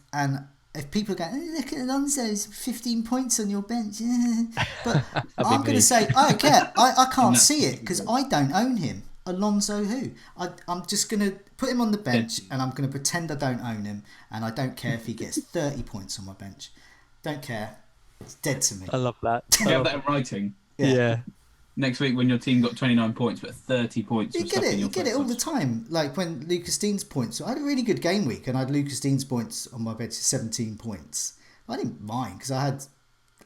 if people go, look at Alonso's 15 points on your bench, but I'm going to say I don't care. I can't see it because I don't own him. Alonso who? I'm just going to put him on the bench and I'm going to pretend I don't own him, and I don't care if he gets 30 points on my bench. Don't care. It's dead to me. I love that. You have that in writing. Yeah. Next week when your team got 29 points but 30 points. You get it all the time. Like when Lucas Dean's points. I had a really good game week and I had Lucas Dean's points on my bench, 17 points. I didn't mind because I had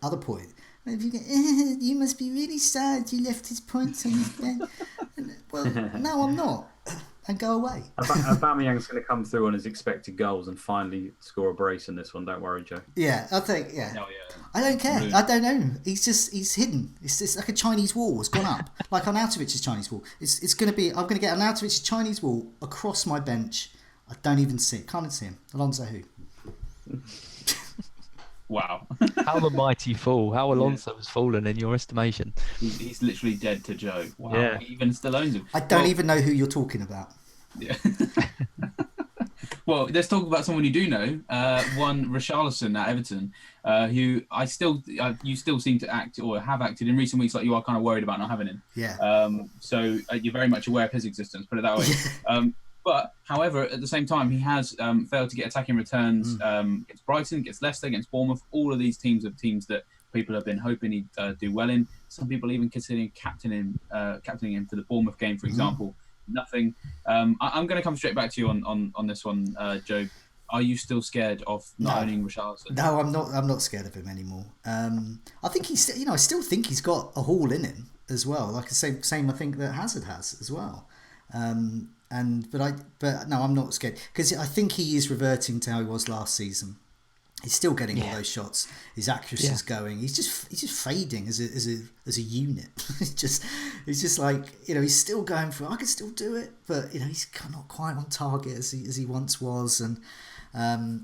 other points. If you get, you must be really sad you left his points on his bench. Well, no, I'm not. And go away. Aubameyang's going to come through on his expected goals and finally score a brace in this one. Don't worry, Joe. Yeah, I think. Yeah. Oh, yeah. I don't care. I don't know him. He's hidden. It's just like a Chinese wall. It's gone up. Like Arnautovic's Chinese wall. It's going to be. I'm going to get Arnautovic's Chinese wall across my bench. I don't even see it. Can't see him. Alonso who? Wow. How the mighty fall. How Alonso has fallen in your estimation. He's literally dead to Joe. Wow. Yeah. He even still owns him. I don't even know who you're talking about. Yeah. Well, let's talk about someone you do know. One Richarlison at Everton, who you still seem to act or have acted in recent weeks like you are kind of worried about not having him. Yeah. So you're very much aware of his existence, put it that way. But, however, at the same time, he has failed to get attacking returns against Brighton, against Leicester, against Bournemouth. All of these teams are teams that people have been hoping he'd do well in. Some people even considering captaining him for the Bournemouth game, for example. Nothing. I'm going to come straight back to you on this one, Joe. Are you still scared of not owning Richarlison? No, I'm not. I'm not scared of him anymore. I think he's. I still think he's got a haul in him as well. Like the same I think that Hazard has as well. But no, I'm not scared because I think he is reverting to how he was last season. He's still getting all those shots. His accuracy is going. He's just fading as a unit. He's just like he's still going for. I can still do it, but he's not quite on target as he once was. And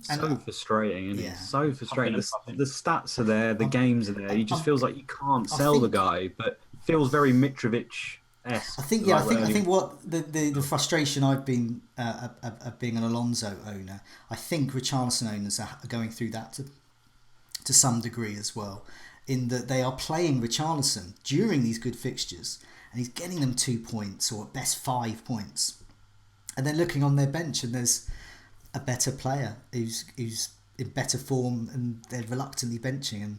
so frustrating, isn't it? So frustrating. The stats are there, the games are there. He just feels like you can't sell the guy, but feels very Mitrovic. I think what the frustration I've been of being an Alonso owner, I think Richarlison owners are going through that to some degree as well, in that they are playing Richarlison during these good fixtures and he's getting them 2 points or at best 5 points, and then looking on their bench and there's a better player who's in better form and they're reluctantly benching, and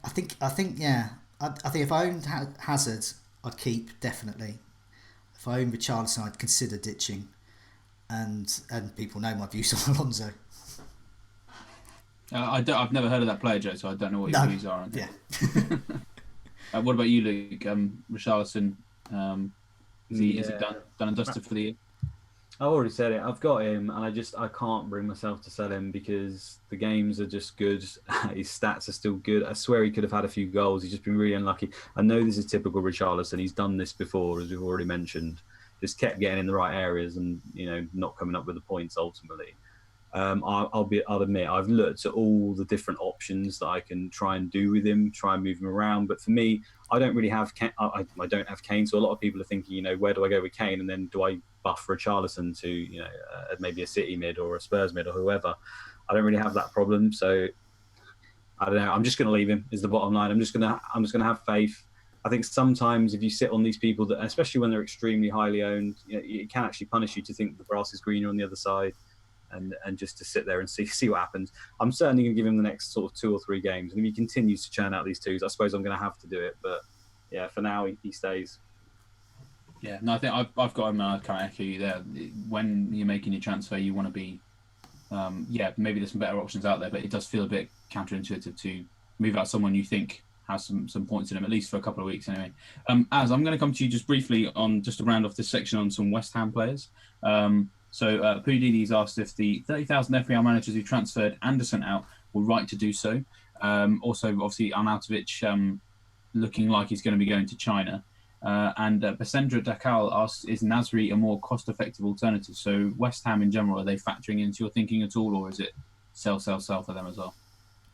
I think, yeah. I think if I owned Hazard, I'd keep definitely. If I owned Richarlison, I'd consider ditching, and people know my views on Alonso. I've never heard of that player, Joe, so I don't know what your views are on him. Yeah. What about you, Luke? Richarlison, is he done and dusted for the year? I've already said it. I've got him, and I can't bring myself to sell him because the games are just good. His stats are still good. I swear he could have had a few goals. He's just been really unlucky. I know this is typical Richarlison. He's done this before, as we've already mentioned. Just kept getting in the right areas and not coming up with the points ultimately. I'll admit I've looked at all the different options that I can try and do with him, try and move him around. But for me, I don't really have I don't have Kane. So a lot of people are thinking, where do I go with Kane, and then do I buff Richarlison to maybe a City mid or a Spurs mid or whoever? I don't really have that problem. So I don't know. I'm just going to leave him. Is the bottom line. I'm just going to have faith. I think sometimes if you sit on these people that, especially when they're extremely highly owned, it can actually punish you to think the grass is greener on the other side. And just to sit there and see what happens. I'm certainly going to give him the next sort of 2 or 3 games. And if he continues to churn out these twos, I suppose I'm going to have to do it. But yeah, for now, he stays. Yeah, no, I think I've got him, and I can't echo you there. When you're making your transfer, you want to be, maybe there's some better options out there, but it does feel a bit counterintuitive to move out someone you think has some points in him, at least for a couple of weeks anyway. Az, I'm going to come to you just briefly on just to round off this section on some West Ham players. So Pudini's asked if the 30,000 FPL managers who transferred Anderson out were right to do so. Also, obviously, Arnautovic looking like he's going to be going to China. And Basendra Dakal asks, is Nasri a more cost-effective alternative? So West Ham in general, are they factoring into your thinking at all, or is it sell for them as well?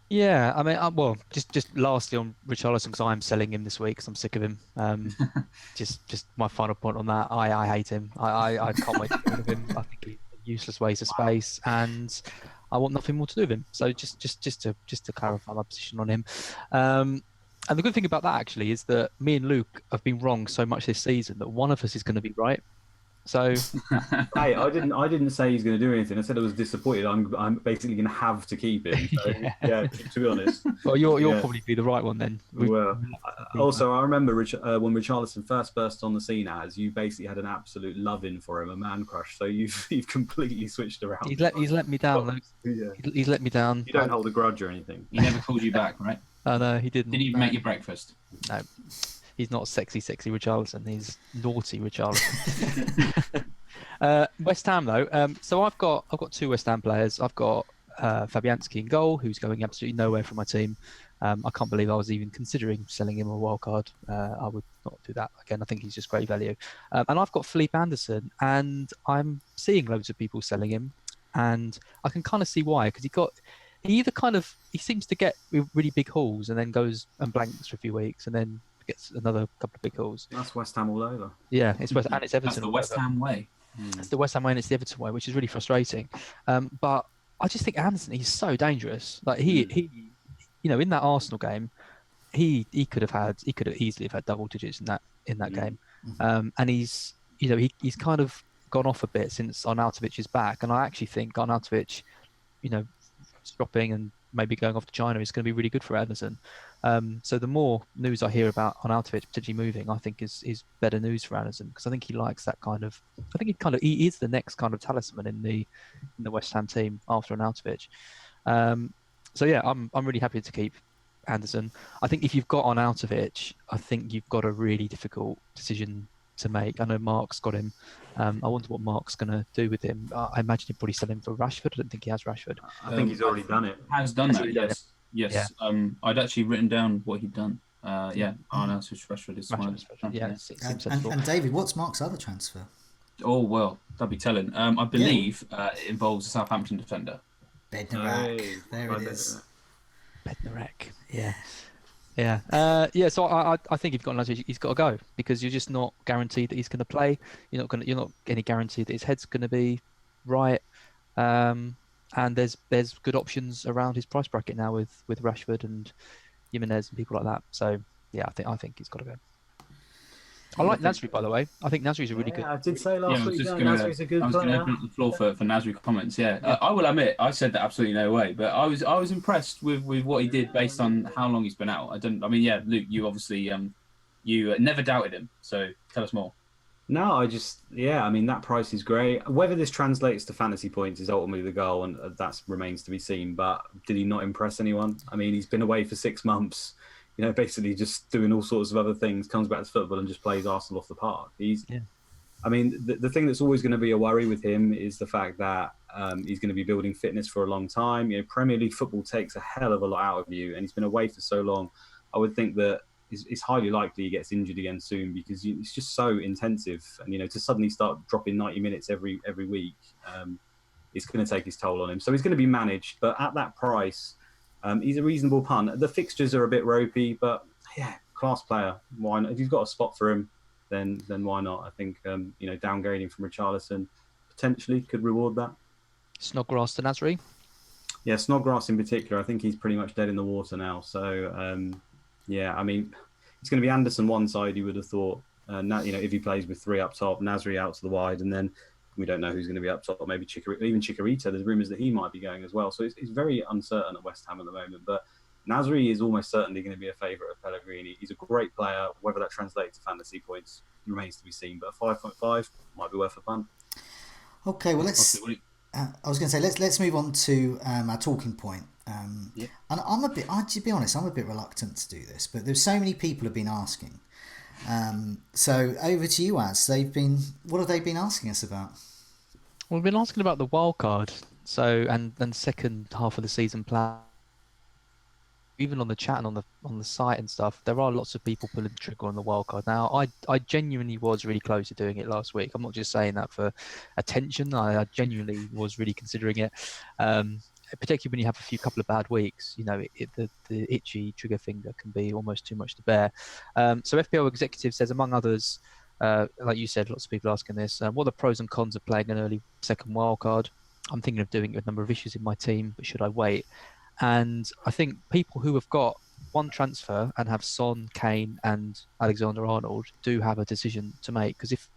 Yeah, I mean, well, just lastly on Richarlison, because I'm selling him this week because I'm sick of him. Just my final point on that. I hate him. I can't wait to get rid of him. I think he's a useless waste of space, and I want nothing more to do with him. So just to clarify my position on him. And the good thing about that actually is that me and Luke have been wrong so much this season that one of us is going to be right. So, hey, I didn't say he's going to do anything. I said I was disappointed. I'm basically going to have to keep him. So, yeah, to be honest. Well, you'll probably be the right one then. Well, also I remember when Richarlison first burst on the scene, as you basically had an absolute love-in for him, a man crush. So you've completely switched around. He's let me down, Luke. Yeah. He's let me down. You don't hold a grudge or anything. He never called you back, right? Oh no, he didn't. Didn't even make your breakfast. No. He's not sexy Richarlison. He's naughty Richarlison. West Ham though. So I've got 2 West Ham players. I've got Fabianski in goal, who's going absolutely nowhere from my team. I can't believe I was even considering selling him a wild card. I would not do that again. I think he's just great value. And I've got Felipe Anderson, and I'm seeing loads of people selling him, and I can kind of see why, because he seems to get really big hauls and then goes and blanks for a few weeks and then gets another couple of big hauls. That's West Ham all over. Yeah, it's West and it's Everton. That's the West Ham way. It's the West Ham way and it's the Everton way, which is really frustrating. But I just think Anderson, he's so dangerous. Like he in that Arsenal game, he could easily have had double digits in that game. And he's kind of gone off a bit since Arnautovic is back, and I actually think Arnautovic, dropping and maybe going off to China is going to be really good for Anderson. So the more news I hear about Arnautovic potentially moving, I think is better news for Anderson, because I think he likes that kind of. I think he is the next kind of talisman in the West Ham team after Arnautovic. So yeah, I'm really happy to keep Anderson. I think if you've got Arnautovic, I think you've got a really difficult decision to make. I know Mark's got him. I wonder what Mark's going to do with him. I imagine he'd probably sell him for Rashford. I don't think he has Rashford. I think he's already done it. Has done that, yes. Yes. Yeah. I'd actually written down what he'd done. Arnautovic, Rashford is one. Yeah. And David, what's Mark's other transfer? Oh, well, that'd be telling. I believe it involves a Southampton defender. Bednarak. There it is. Bednarak. Yeah. Yeah. So I think if you've got Arnautovic, he's got to go, because you're just not guaranteed that he's going to play. You're not any guaranteed that his head's going to be right. And there's good options around his price bracket now with Rashford and Jimenez and people like that. So yeah, I think he's got to go. I like Nasri, by the way. I think Nasri's a really good. I did say Yeah, last I was week, just Dan, gonna, Nasri's a good I was gonna player. open up the floor for Nasri comments. Yeah, Yeah. I will admit, I said that absolutely no way, but I was impressed with what he did based on how long he's been out. I mean, yeah, Luke, you obviously you never doubted him, so tell us more. No, I mean, that price is great. Whether this translates to fantasy points is ultimately the goal, and that remains to be seen. But did he not impress anyone? I mean, he's been away for 6 months, basically just doing all sorts of other things, comes back to football and just plays Arsenal off the park. I mean, the thing that's always going to be a worry with him is the fact that he's going to be building fitness for a long time. Premier League football takes a hell of a lot out of you, and he's been away for so long. I would think that it's highly likely he gets injured again soon because it's just so intensive. And, to suddenly start dropping 90 minutes every week, it's going to take his toll on him. So he's going to be managed. But at that price, he's a reasonable punt. The fixtures are a bit ropey, but yeah, class player. Why not? If you've got a spot for him, then why not? I think, downgrading from Richarlison potentially could reward that. Snodgrass to Nasri. Yeah, Snodgrass in particular, I think he's pretty much dead in the water now. So, yeah, I mean, it's going to be Anderson one side, you would have thought. If he plays with three up top, Nasri out to the wide, and then we don't know who's going to be up top. Maybe even Chikorita. There's rumours that he might be going as well. So it's very uncertain at West Ham at the moment. But Nasri is almost certainly going to be a favourite of Pellegrini. He's a great player. Whether that translates to fantasy points remains to be seen. But a 5.5 might be worth a punt. Okay, well, I was going to say let's move on to our talking point. And to be honest, I'm a bit reluctant to do this, but there's so many people have been asking. So over to you, Az. What have they been asking us about? Well, we've been asking about the wild card. So and second half of the season plan. Even on the chat and on the site and stuff, there are lots of people pulling the trigger on the wildcard. Now, I genuinely was really close to doing it last week. I'm not just saying that for attention. I genuinely was really considering it, particularly when you have a couple of bad weeks. The itchy trigger finger can be almost too much to bear. So FPL Executive says, among others, like you said, lots of people asking this, what are the pros and cons of playing an early second wildcard? I'm thinking of doing it with a number of issues in my team, but should I wait? And I think people who have got one transfer and have Son, Kane and Alexander-Arnold do have a decision to make. Because if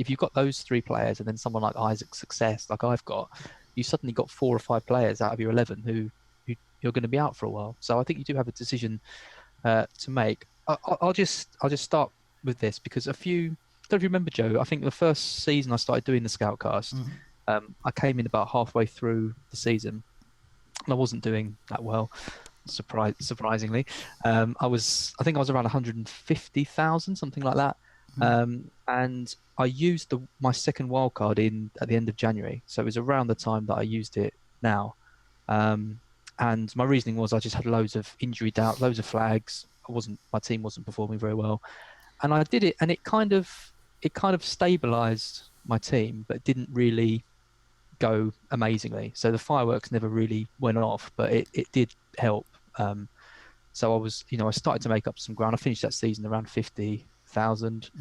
you've got those three players and then someone like Isaac Success, like I've got, you suddenly got 4 or 5 players out of your 11 who you're going to be out for a while. So I think you do have a decision to make. I'll just start with this because I don't know if you remember, Joe, I think the first season I started doing the Scoutcast, I came in about halfway through the season. And I wasn't doing that well, surprisingly. I think I was around 150,000, something like that. And I used my second wildcard at the end of January. So it was around the time that I used it now. And my reasoning was I just had loads of injury doubt, loads of flags. My team wasn't performing very well. And I did it, and it kind of stabilized my team, but didn't really go amazingly. So the fireworks never really went off, but it did help. So I started to make up some ground. I finished that season around 50,000,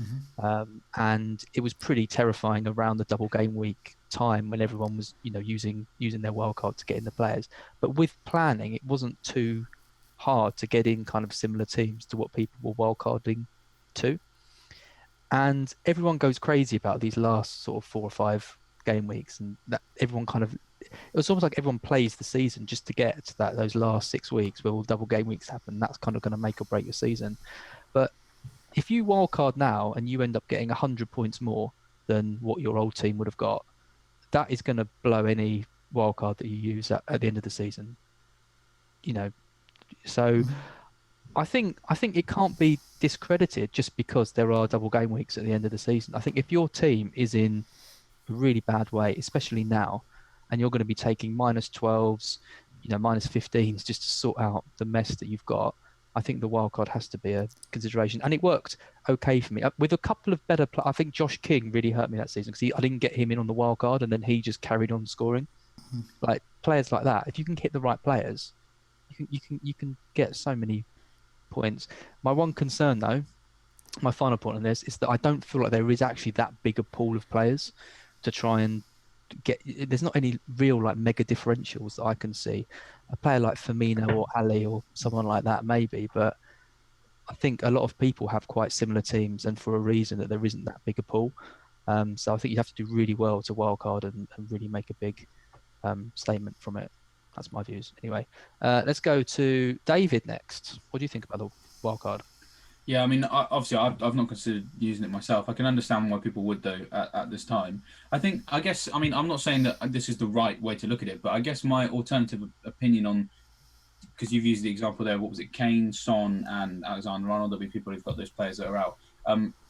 and it was pretty terrifying around the double game week time when everyone was using their wildcard to get in the players. But with planning, it wasn't too hard to get in kind of similar teams to what people were wildcarding to. And everyone goes crazy about these last sort of 4 or 5 game weeks, and that everyone it was almost like everyone plays the season just to get to those last 6 weeks where all double game weeks happen. That's kind of going to make or break your season. But if you wildcard now and you end up getting 100 points more than what your old team would have got, that is going to blow any wildcard that you use at the end of the season. So I think it can't be discredited just because there are double game weeks at the end of the season. I think if your team is in a really bad way, especially now, and you're going to be taking -12s, -15s just to sort out the mess that you've got, I think the wildcard has to be a consideration. And it worked okay for me. With a couple of better I think Josh King really hurt me that season because I didn't get him in on the wildcard and then he just carried on scoring. Like players like that, if you can hit the right players, you can get so many points. My one concern though, my final point on this, is that I don't feel like there is actually that big a pool of players to try and get. There's not any real like mega differentials that I can see. A player like Firmino or Ali or someone like that maybe, but I think a lot of people have quite similar teams, and for a reason that there isn't that big a pool. So I think you have to do really well to wildcard and really make a big statement from it. That's my views. Anyway, let's go to David next. What do you think about the wildcard? Yeah, I mean, obviously, I've not considered using it myself. I can understand why people would, though, at this time. I guess, I mean, I'm not saying that this is the right way to look at it, but I guess my alternative opinion on, because you've used the example there, what was it, Kane, Son, and Alexander-Arnold, there'll be people who've got those players that are out.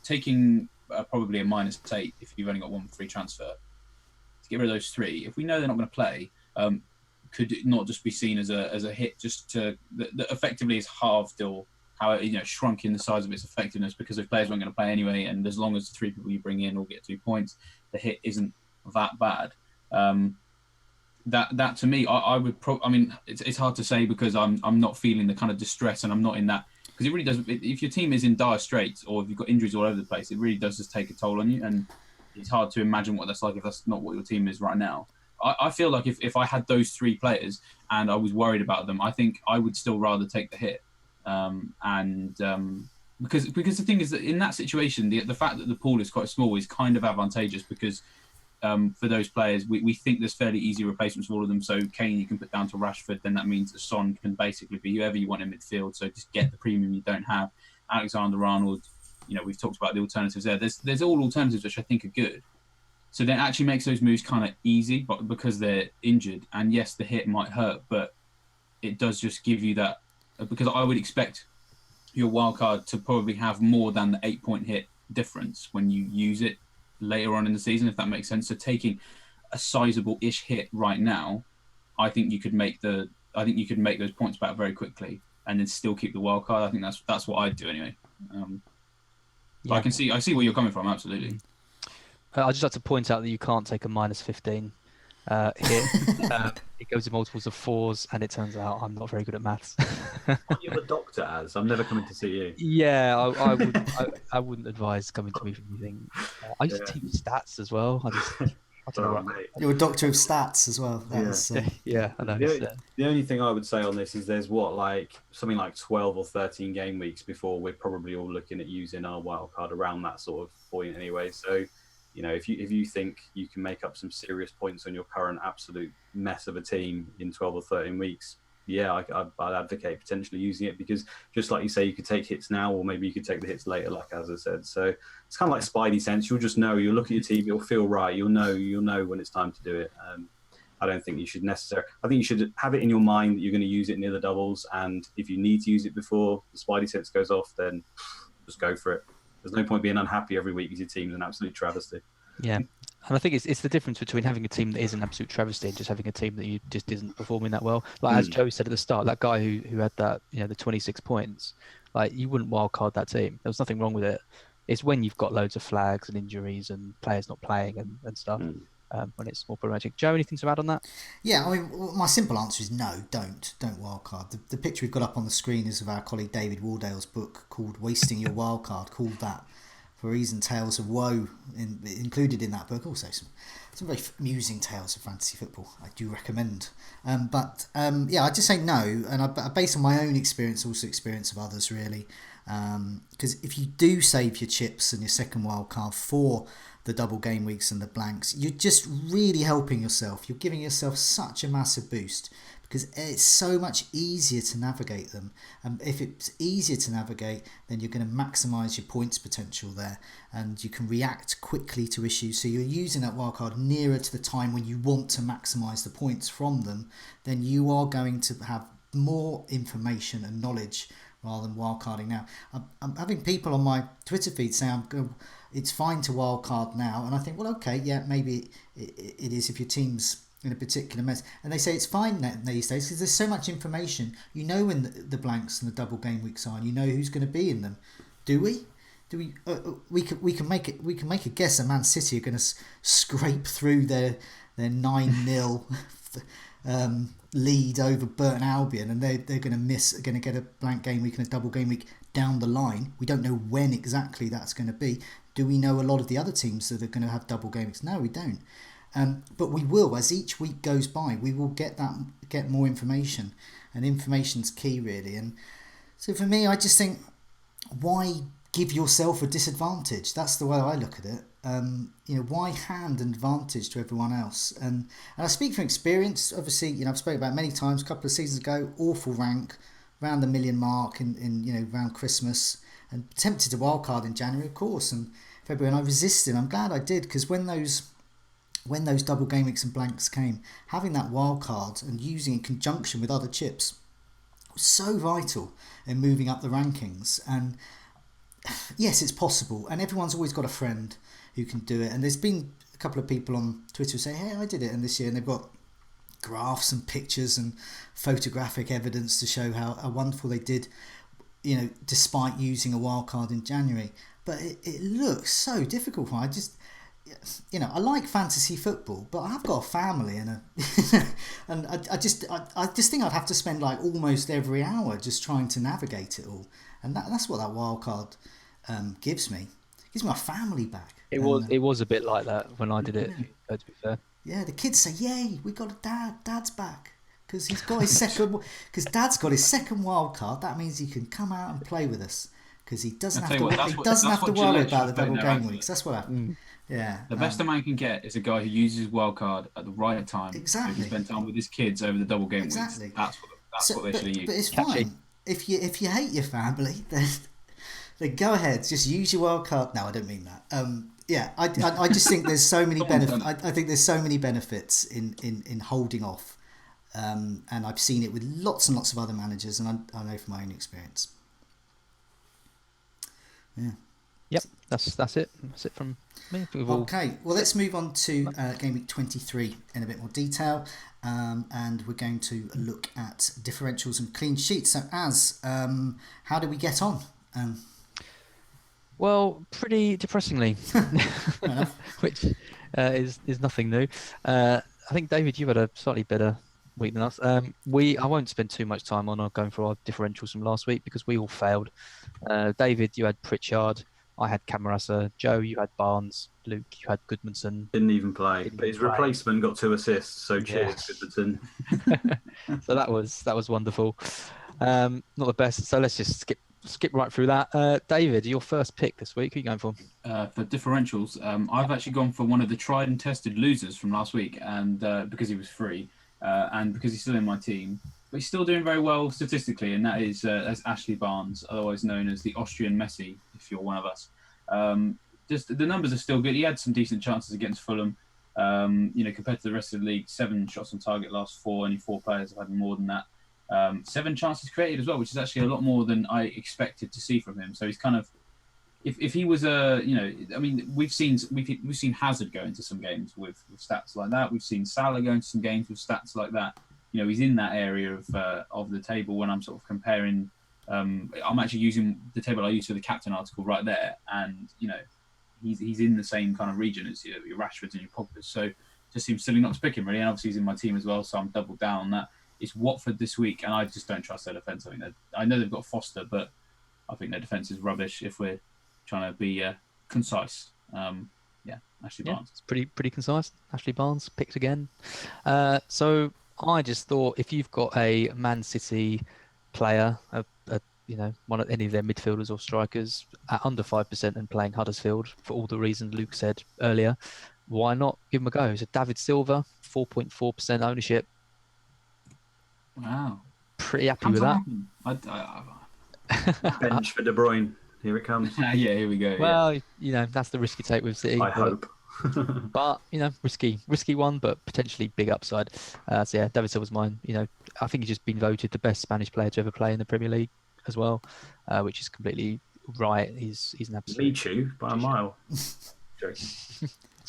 Taking probably a -8 if you've only got one free transfer, to get rid of those three, if we know they're not going to play, could it not just be seen as a hit just to that effectively is halved or how it, shrunk in the size of its effectiveness because if players weren't going to play anyway, and as long as the three people you bring in all get 2 points, the hit isn't that bad. That to me, I would I mean, it's hard to say because I'm not feeling the kind of distress, and I'm not in that, because it really does. If your team is in dire straits or if you've got injuries all over the place, it really does just take a toll on you, and it's hard to imagine what that's like if that's not what your team is right now. I feel like if I had those three players and I was worried about them, I think I would still rather take the hit. Because the thing is that in that situation, the fact that the pool is quite small is kind of advantageous because for those players, we think there's fairly easy replacements for all of them. So Kane you can put down to Rashford, then that means that Son can basically be whoever you want in midfield. So just get the premium you don't have. Alexander-Arnold, we've talked about the alternatives there. There's all alternatives which I think are good. So that actually makes those moves kind of easy, but because they're injured. And yes, the hit might hurt, but it does just give you that, because I would expect your wildcard to probably have more than the 8-point hit difference when you use it later on in the season, if that makes sense. So taking a sizable-ish hit right now, I think you could make those points back very quickly and then still keep the wildcard. I think that's what I'd do anyway. Yeah. I see where you're coming from, absolutely. I'd just like to point out that you can't take a -15 hit. It goes in multiples of 4s, and it turns out I'm not very good at maths. You're the doctor, Az. I'm never coming to see you. Yeah, I wouldn't advise coming to me for anything. I used to teach stats as well. I don't know. You're a doctor of stats as well. Yeah, I know. The only thing I would say on this is there's something like 12 or 13 game weeks before we're probably all looking at using our wildcard around that sort of point anyway. So, if you think you can make up some serious points on your current absolute mess of a team in 12 or 13 weeks, yeah, I'd advocate potentially using it, because just like you say, you could take hits now, or maybe you could take the hits later, like as I said. So it's kind of like Spidey sense. You'll just know. You'll look at your team. You'll feel right. You'll know when it's time to do it. I don't think you should necessarily. I think you should have it in your mind that you're going to use it near the doubles, and if you need to use it before the Spidey sense goes off, then just go for it. There's no point being unhappy every week because your team's an absolute travesty. Yeah, and I think it's the difference between having a team that is an absolute travesty and just having a team that you just isn't performing that well. Like as Joe said at the start, that guy who had that, the 26 points, like you wouldn't wildcard that team. There was nothing wrong with it. It's when you've got loads of flags and injuries and players not playing and stuff, when it's more problematic. Joe, anything to add on that? Yeah, I mean, my simple answer is no, don't wildcard. The picture we've got up on the screen is of our colleague David Wardale's book called Wasting Your Wildcard, called that for reason, tales of woe included in that book. Also some very amusing tales of fantasy football I do recommend. Yeah, I just say no, and I based on my own experience, also experience of others really, because if you do save your chips and your second wild card for the double game weeks and the blanks, you're just really helping yourself. You're giving yourself such a massive boost, because it's so much easier to navigate them. If it's easier to navigate, then you're going to maximise your points potential there, and you can react quickly to issues. So you're using that wildcard nearer to the time when you want to maximise the points from them, then you are going to have more information and knowledge rather than wildcarding now. I'm having people on my Twitter feed saying it's fine to wildcard now, and I think, well, okay, yeah, maybe it is if your team's in a particular mess, and they say it's fine these days because there's so much information. You know when the blanks and the double game weeks are, and you know who's going to be in them. Do we? We can make a guess that Man City are going to scrape through their 9-0 lead over Burton Albion, and they're going to get a blank game week and a double game week down the line. We don't know when exactly that's going to be. Do we know a lot of the other teams that are going to have double game weeks? No, we don't. But we will, as each week goes by, we will get more information, and information's key really. And so for me, I just think why give yourself a disadvantage? That's the way I look at it. Why hand an advantage to everyone else? And I speak from experience. Obviously, I've spoken about it many times. A couple of seasons ago, awful rank, around the million mark in around Christmas, and tempted to wildcard in January, of course, and February. And I resisted. I'm glad I did, because when those double game weeks and blanks came, having that wild card and using it in conjunction with other chips was so vital in moving up the rankings. And yes, it's possible, and everyone's always got a friend who can do it. And there's been a couple of people on Twitter who say, hey, I did it and this year, and they've got graphs and pictures and photographic evidence to show how wonderful they did, despite using a wild card in January. But it looks so difficult for me. I like fantasy football, but I've got a family and and I just think I'd have to spend like almost every hour just trying to navigate it all, and that's what that wild card gives me. It gives me my family back. It was a bit like that when I did it. To be fair. Yeah, the kids say, "Yay, we got a dad! Dad's back because he's got his second. Because Dad's got his second wild card. That means he can come out and play with us because he doesn't have to. He doesn't have to worry about the double game weeks. That's what happened. Yeah. The best a man can get is a guy who uses his wild card at the right time. Exactly. Who can spend time with his kids over the double game weeks. That's what they should have used. But it's fine. If you hate your family, then go ahead. Just use your wild card. No, I don't mean that. I just think there's so many benefits. I think there's so many benefits in holding off, and I've seen it with lots and lots of other managers, and I know from my own experience. Yeah. Yep, that's it. That's it from me. Okay, well, let's move on to game week 23 in a bit more detail, and we're going to look at differentials and clean sheets. So, how do we get on? Well, pretty depressingly, which is nothing new. I think, David, you had a slightly better week than us. I won't spend too much time on going through our differentials from last week because we all failed. David, you had Pritchard. I had Camarasa. Joe, you had Barnes. Luke, you had Goodmanson. Didn't even play, but his replacement got 2 assists. So cheers, Goodmanson. So that was wonderful. Not the best. So let's just skip right through that. David, your first pick this week. Who are you going for? For differentials, I've actually gone for one of the tried and tested losers from last week, and because he was free, and because he's still in my team. But he's still doing very well statistically, and that is Ashley Barnes, otherwise known as the Austrian Messi, if you're one of us. Just the numbers are still good. He had some decent chances against Fulham. Compared to the rest of the league, 7 shots on target last 4. Only 4 players have had more than that. 7 chances created as well, which is actually a lot more than I expected to see from him. So he's kind of, if he was we've seen Hazard go into some games with stats like that. We've seen Salah go into some games with stats like that. He's in that area of the table when I'm sort of comparing. I'm actually using the table I used for the captain article right there, and he's in the same kind of region as your Rashfords and your Pogbas. So it just seems silly not to pick him really, and obviously he's in my team as well, so I'm doubled down on that. It's Watford this week, and I just don't trust their defence. I know they've got Foster, but I think their defence is rubbish if we're trying to be concise. Ashley Barnes. It's pretty concise. Ashley Barnes picked again. So I just thought if you've got a Man City player, one of any of their midfielders or strikers at under 5% and playing Huddersfield for all the reasons Luke said earlier, why not give him a go? So David Silva, 4.4% ownership. Wow. Pretty happy with that. Bench for De Bruyne. Here it comes. Yeah, here we go. Well, that's the risk you take with City. I hope. But, risky one, but potentially big upside. David Silva's mine. I think he's just been voted the best Spanish player to ever play in the Premier League as well, which is completely right. He's an absolute... Me too, by a mile. It's close.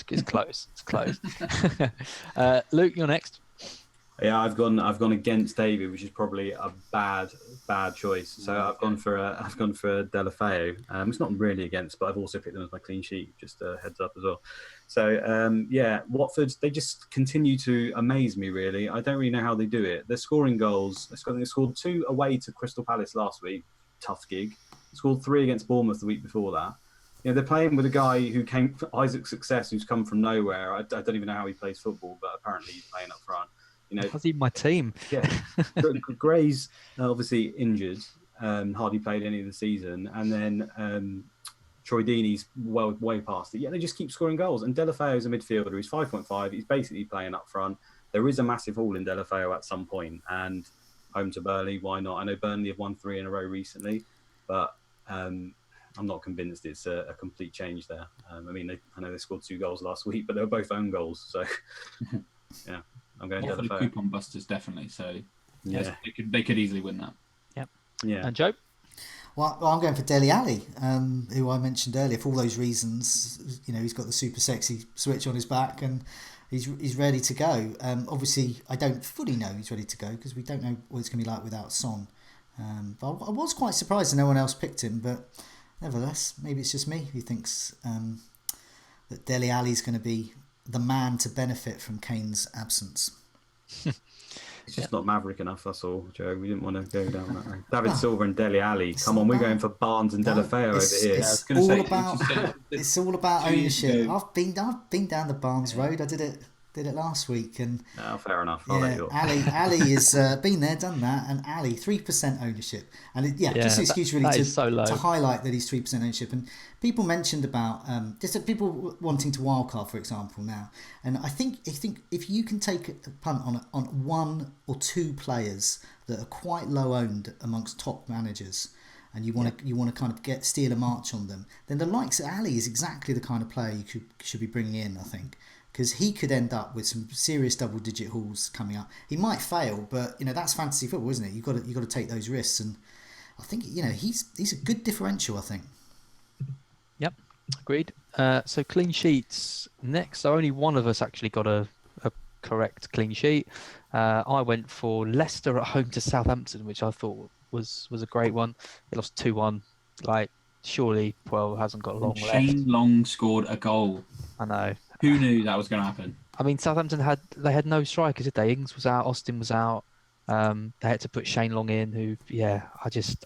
It's close. Luke, you're next. Yeah, I've gone against David, which is probably a bad choice. So I've gone for Delafeu. It's not really against, but I've also picked them as my clean sheet. Just a heads up as well. So Watford, they just continue to amaze me. Really, I don't really know how they do it. They're scoring goals. They scored 2 away to Crystal Palace last week. Tough gig. Scored 3 against Bournemouth the week before that. They're playing with a guy who came from Isaac Success, who's come from nowhere. I don't even know how he plays football, but apparently he's playing up front. How's he my team? Yeah, Gray's obviously injured. hardly played any of the season, and then Troy Deeney's way past it. Yeah, they just keep scoring goals. And Delafeo's a midfielder. He's 5.5. He's basically playing up front. There is a massive haul in Delafeo at some point, and home to Burnley, why not? I know Burnley have won 3 in a row recently, but I'm not convinced it's a complete change there. I know they scored 2 goals last week, but they were both own goals. So, yeah, I'm going for the Delafeo. coupon busters, definitely. So, Yeah, they could easily win that. Yep. Yeah. And Joe? Well, I'm going for Dele Alli, who I mentioned earlier. For all those reasons, he's got the super sexy switch on his back and he's ready to go. Obviously, I don't fully know he's ready to go because we don't know what it's going to be like without Son. But I was quite surprised that no one else picked him. But nevertheless, maybe it's just me who thinks that Dele Alli is going to be the man to benefit from Kane's absence. It's just not maverick enough, that's all, Joe. We didn't want to go down that way. David Silva and Dele Alli. Come on, we're going for Barnes and Delafeo over here. It's all about ownership. I've been down the Barnes road. I did it last week, and fair enough. Ali has been there, done that, and Ali 3% ownership, and just an excuse really to highlight that he's 3% ownership. And people mentioned about just people wanting to wildcard, for example, now, and I think if you can take a punt on 1 or 2 players that are quite low owned amongst top managers, and you want to kind of steal a march on them, then the likes of Ali is exactly the kind of player you should be bringing in, I think. Because he could end up with some serious double-digit hauls coming up. He might fail, but that's fantasy football, isn't it? You've got to take those risks, and I think he's a good differential. I think. Yep, agreed. So clean sheets next. So only one of us actually got a correct clean sheet. I went for Leicester at home to Southampton, which I thought was a great one. They lost 2-1. Surely Puel hasn't got long left. Shane Long scored a goal. I know. Who knew that was going to happen? I mean, Southampton had no strikers, did they? Ings was out, Austin was out. They had to put Shane Long in, who,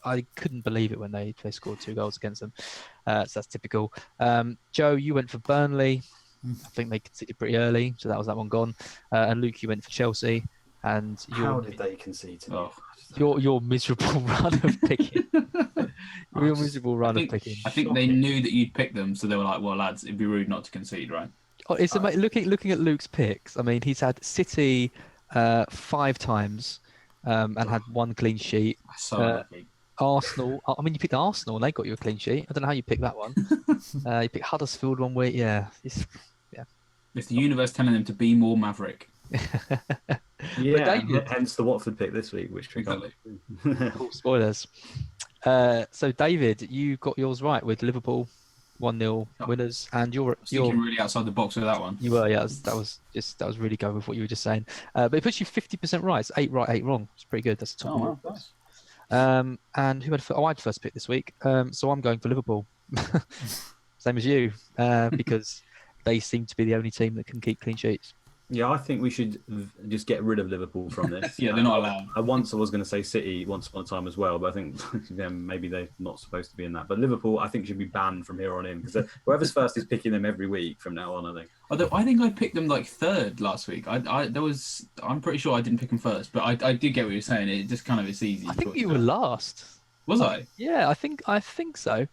I couldn't believe it when they scored 2 goals against them. So that's typical. Joe, you went for Burnley. I think they conceded pretty early, so that was that one gone. And Luke, you went for Chelsea. And how did they concede to me? Your miserable run of picking. Real miserable run of picking. I think they knew that you'd pick them, so they were like, well, lads, it'd be rude not to concede, right? Oh, it's amazing. Looking at Luke's picks. I mean, he's had City 5 times and had 1 clean sheet. So lucky. Arsenal. I mean, you picked Arsenal and they got you a clean sheet. I don't know how you picked that one. You picked Huddersfield one week. It's the universe telling them to be more maverick. David, hence the Watford pick this week, which we got. Cool, spoilers. So David, you got yours right with Liverpool 1-0 winners, and you're really outside the box with that one. You were, yeah. That was really going with what you were just saying. But it puts you 50% right. It's 8 right, 8 wrong. It's pretty good. That's a top. Wow, nice. And who had? I had first pick this week. So I'm going for Liverpool. Same as you, because they seem to be the only team that can keep clean sheets. Yeah, I think we should just get rid of Liverpool from this. Yeah, they're not allowed. I was going to say City once upon a time as well, but I think maybe they're not supposed to be in that. But Liverpool, I think, should be banned from here on in, because whoever's first is picking them every week from now on, I think. I think I picked them like 3rd last week. I'm pretty sure I didn't pick them first, but I did get what you're saying. It just kind of is easy. I think you were last. Was I? Yeah, I think so.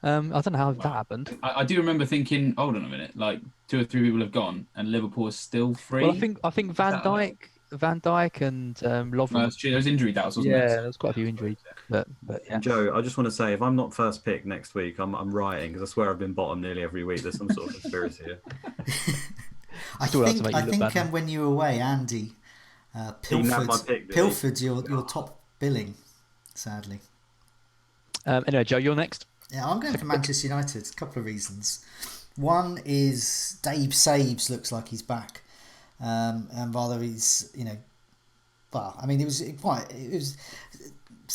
I don't know how that happened. I do remember thinking, hold on a minute, like 2 or 3 people have gone and Liverpool is still free. Well, I think Van Dijk and Lovren. No, that's true. There was injury doubts, wasn't there? Yeah, there was quite a few injuries. But yeah. Joe, I just want to say, if I'm not first pick next week, I'm rioting, because I swear I've been bottom nearly every week. There's some sort of conspiracy here. I think when you were away, Andy pilfered your top billing, sadly. Anyway, Joe, you're next. Yeah, I'm going for Manchester United. A couple of reasons. One is Dave Sabes looks like he's back, and rather he's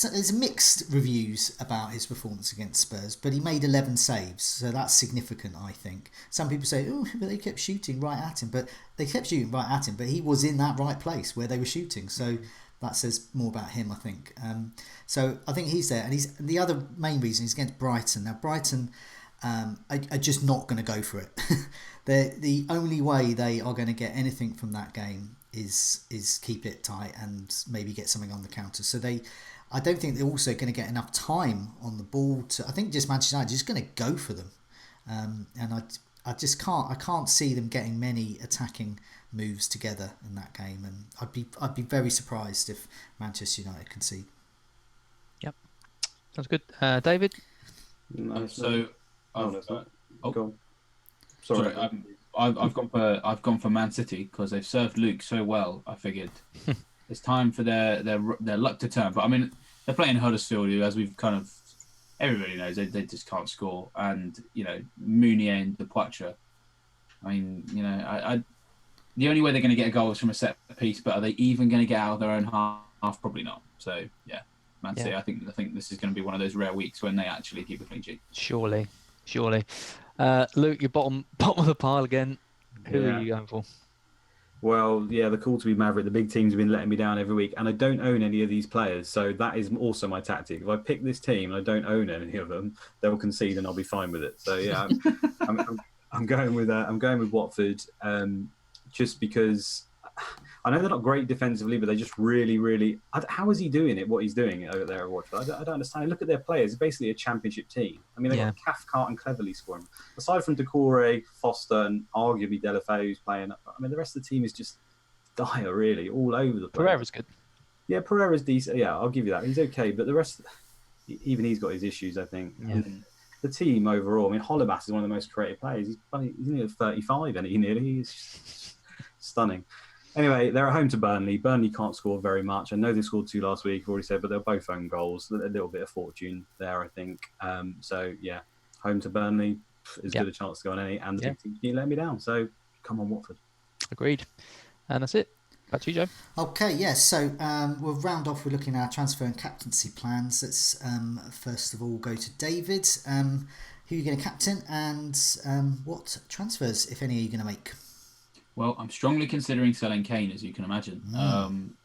there's mixed reviews about his performance against Spurs, but he made 11 saves, so that's significant, I think. Some people say, oh, but they kept shooting right at him, but he was in that right place where they were shooting, so that says more about him, I think. So I think he's there, and he's the other main reason is against Brighton. Now Brighton are just not going to go for it. The only way they are going to get anything from that game is keep it tight and maybe get something on the counter. So I don't think they're also going to get enough time on the ball I think just Manchester United is just going to go for them, and I just can't see them getting many attacking moves together in that game, and I'd be very surprised if Manchester United concede. Yep, sounds good. David. No, So, no, I've, go on. Sorry. I've gone for Man City because they've served Luke so well. I figured it's time for their luck to turn. But I mean, they're playing Huddersfield, who, as we've kind of everybody knows, they just can't score. And Mounier and Depoitre. I mean, I the only way they're going to get a goal is from a set piece. But are they even going to get out of their own half? Probably not. So yeah, Man City. I think this is going to be one of those rare weeks when they actually keep a clean sheet. Surely. Luke, you're bottom of the pile again. Who are you going for? Well, yeah, the call to be Maverick. The big teams have been letting me down every week, and I don't own any of these players, so that is also my tactic. If I pick this team and I don't own any of them, they'll concede, and I'll be fine with it. So yeah, I'm going with Watford, just because I know they're not great defensively, but they just really. How is he doing it? What he's doing over there at Watford? I don't understand. Look at their players; it's basically a championship team. I mean, they've got Cathcart and Cleverley scoring. Aside from Decore, Foster, and arguably Delafeu, who's playing. I mean, the rest of the team is just dire, really, all over the place. Pereira's good. Yeah, Pereira's decent. Yeah, I'll give you that. He's okay, but the rest, even he's got his issues, I think. Yeah. The team overall, I mean, Holebas is one of the most creative players. He's nearly 35, and he's stunning. Anyway, they're at home to Burnley. Burnley can't score very much. I know they scored 2 last week, I've already said, but they're both own goals. A little bit of fortune there, I think. So, yeah, home to Burnley, as good a chance to go on any. And the big team didn't let me down. So, come on, Watford. Agreed. And that's it. Back to you, Joe. Okay, yes. So we'll round off with looking at our transfer and captaincy plans. Let's first of all go to David. Who are you going to captain, and what transfers, if any, are you going to make? Well, I'm strongly considering selling Kane, as you can imagine.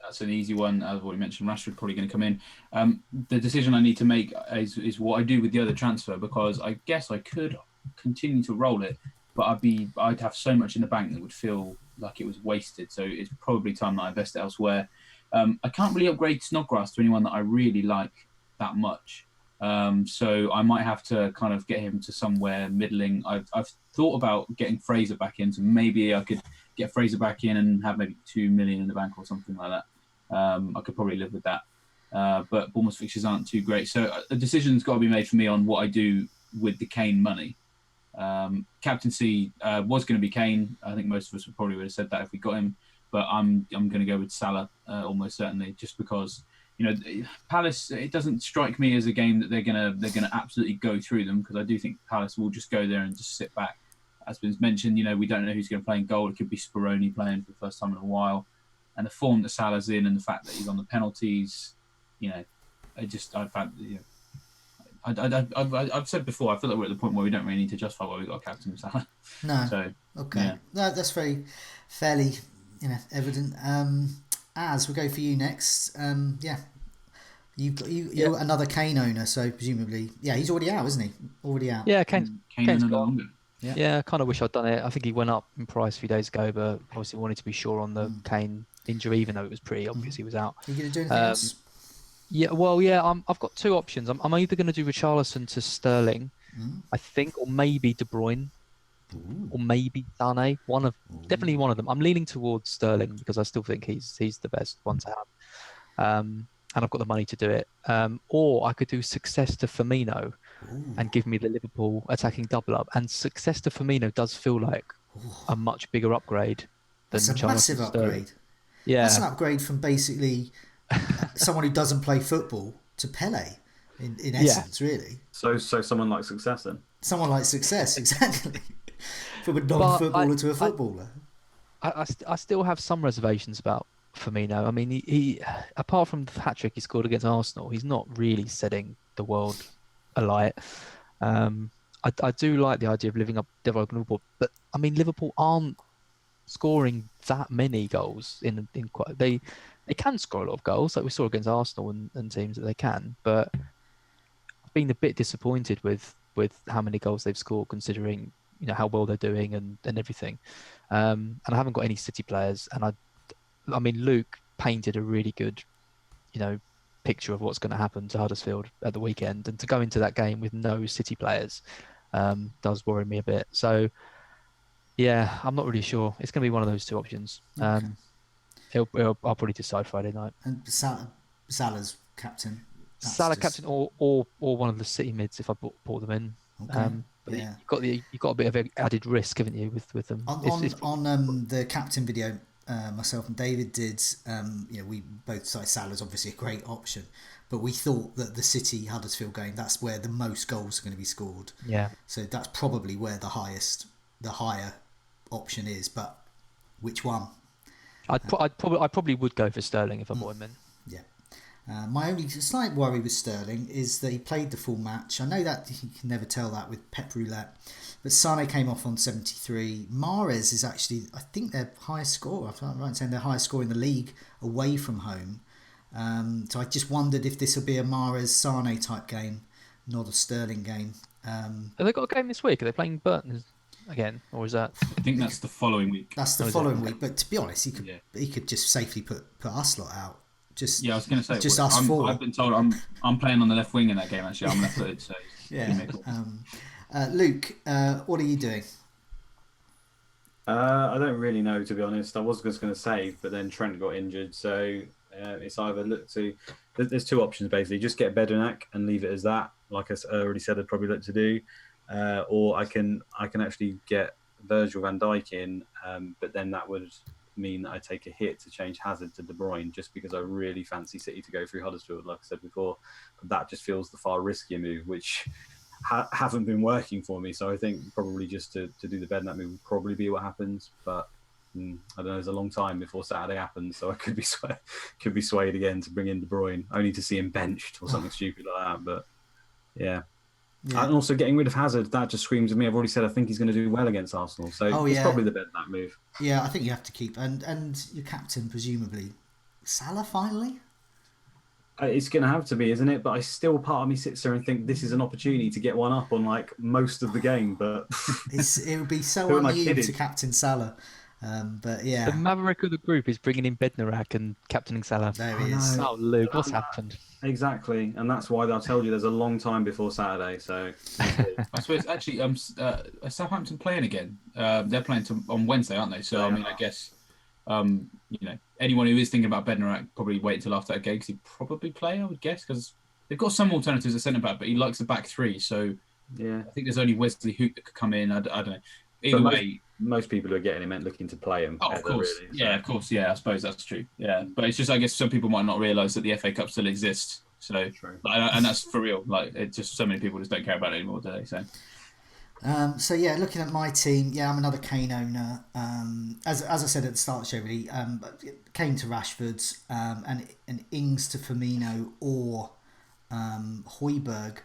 That's an easy one. As I've already mentioned, Rashford probably going to come in. The decision I need to make is what I do with the other transfer, because I guess I could continue to roll it, but I'd have so much in the bank that would feel like it was wasted. So it's probably time that I invest it elsewhere. I can't really upgrade Snodgrass to anyone that I really like that much. So I might have to kind of get him to somewhere middling. I've thought about getting Fraser back in, so maybe I could get Fraser back in and have maybe 2 million in the bank or something like that. I could probably live with that. But Bournemouth fixtures aren't too great. So a decision's got to be made for me on what I do with the Kane money. Captaincy was going to be Kane. I think most of us would have said that if we got him. But I'm going to go with Salah almost certainly, just because Palace. It doesn't strike me as a game that they're gonna absolutely go through them, because I do think Palace will just go there and just sit back. As been mentioned, we don't know who's going to play in goal. It could be Speroni playing for the first time in a while, and the form that Salah's in, and the fact that he's on the penalties. I've said before, I feel like we're at the point where we don't really need to justify why we got a captain Salah. No. So, okay. Yeah. No, that's fairly evident. As we go for you next, you're another Kane owner, so presumably, he's already out, isn't he? Already out. Yeah, Kane's no gone. longer. Yeah, I kind of wish I'd done it. I think he went up in price a few days ago, but obviously wanted to be sure on the Kane injury, even though it was pretty obvious he was out. Are you going to do anything else? Yeah, well, I've got 2 options. I'm either going to do Richarlison to Sterling, I think, or maybe De Bruyne, or maybe Sané. Definitely one of them. I'm leaning towards Sterling because I still think he's the best one to have, and I've got the money to do it. Or I could do success to Firmino and give me the Liverpool attacking double up. And success to Firmino does feel like a much bigger upgrade than That's a massive upgrade. Yeah, that's an upgrade from basically someone who doesn't play football to Pele, in essence, really. So someone like Success then? Someone like Success, exactly. From a non-footballer to a footballer. I still have some reservations about Firmino. I mean, he apart from the hat-trick he scored against Arsenal, he's not really setting the world alight. I do like the idea of living up developing Liverpool, but I mean, Liverpool aren't scoring that many goals in quite. They can score a lot of goals, like we saw against Arsenal and teams that they can. But I've been a bit disappointed with how many goals they've scored, considering how well they're doing and everything. And I haven't got any City players, and I mean Luke painted a really good, picture of what's going to happen to Huddersfield at the weekend, and to go into that game with no City players does worry me a bit. So yeah, I'm not really sure. It's going to be one of those two options. Okay. I'll probably decide Friday night. And Salah's captain. That's Salah just- captain or one of the City mids if I brought them in. Okay. But Yeah. you've got a bit of added risk, haven't you, with them? On the captain video, myself and David did. We both decided Salah's obviously a great option, but we thought that the City Huddersfield game, that's where the most goals are going to be scored. Yeah. So that's probably where the higher option is. But which one? I probably would go for Sterling if I brought him in. Yeah. My only slight worry with Sterling is that he played the full match. I know that you can never tell that with Pep Roulette, but Sane came off on 73. Mahrez is actually, I think, their highest scorer. I'm right in saying their highest score in the league away from home. So I just wondered if this will be a Mahrez-Sane type game, not a Sterling game. Have they got a game this week? Are they playing Burton again, or is that? I think that's the following week. That's the is it? following week. But to be honest, he Yeah. could just safely put us lot out. Yeah, I was going to say, just us four. I've been told I'm playing on the left wing in that game. Actually, I'm left-footed, so Yeah. Luke, what are you doing? I don't really know, to be honest. I was just going to save, but then Trent got injured, so it's either look to. There's two options basically: just get Bednarik and leave it as that. Like I already said, I'd probably look to do, or I can actually get Virgil van Dijk in, but then that would mean that I take a hit to change Hazard to De Bruyne, just because I really fancy City to go through Huddersfield, like I said before. But that just feels the far riskier move, which haven't been working for me. So I think probably just to do the Bednarik move would probably be what happens. But I don't know. There's a long time before Saturday happens, so I could be swayed again to bring in De Bruyne, only to see him benched or something stupid like that. But yeah. And also getting rid of Hazard, that just screams at me. I've already said I think he's going to do well against Arsenal, so it's probably the Bednarik move. Yeah, I think you have to keep and your captain presumably Salah finally. It's going to have to be, isn't it? But part of me sits there and think this is an opportunity to get one up on like most of the game. But it would be so Who am I unusual kidding? to captain Salah. But yeah, The maverick of the group is bringing in Bednarik and captaining Salah. there he is. Oh, Luke, what's happened? exactly, and that's why I told you there's a long time before Saturday. So I suppose actually, are Southampton playing again? They're playing on Wednesday, aren't they? So I mean, I guess anyone who is thinking about Bednarik probably wait until after that game because he'd probably play, I would guess, because they've got some alternatives at centre back, but he likes the back three. So yeah, I think there's only Wesley Hoot that could come in. I don't know. Either way. Most people who are getting him ain't looking to play him. Oh, of course. Really, so. Yeah, of course. Yeah, I suppose that's true. Yeah, but it's just I guess some people might not realise that the FA Cup still exists. So, True. and that's for real. Like, it's just so many people just don't care about it anymore, do they? So, Looking at my team, I'm another Kane owner. As I said at the start of the show, really, Kane to Rashford, and Ings to Firmino, or Højbjerg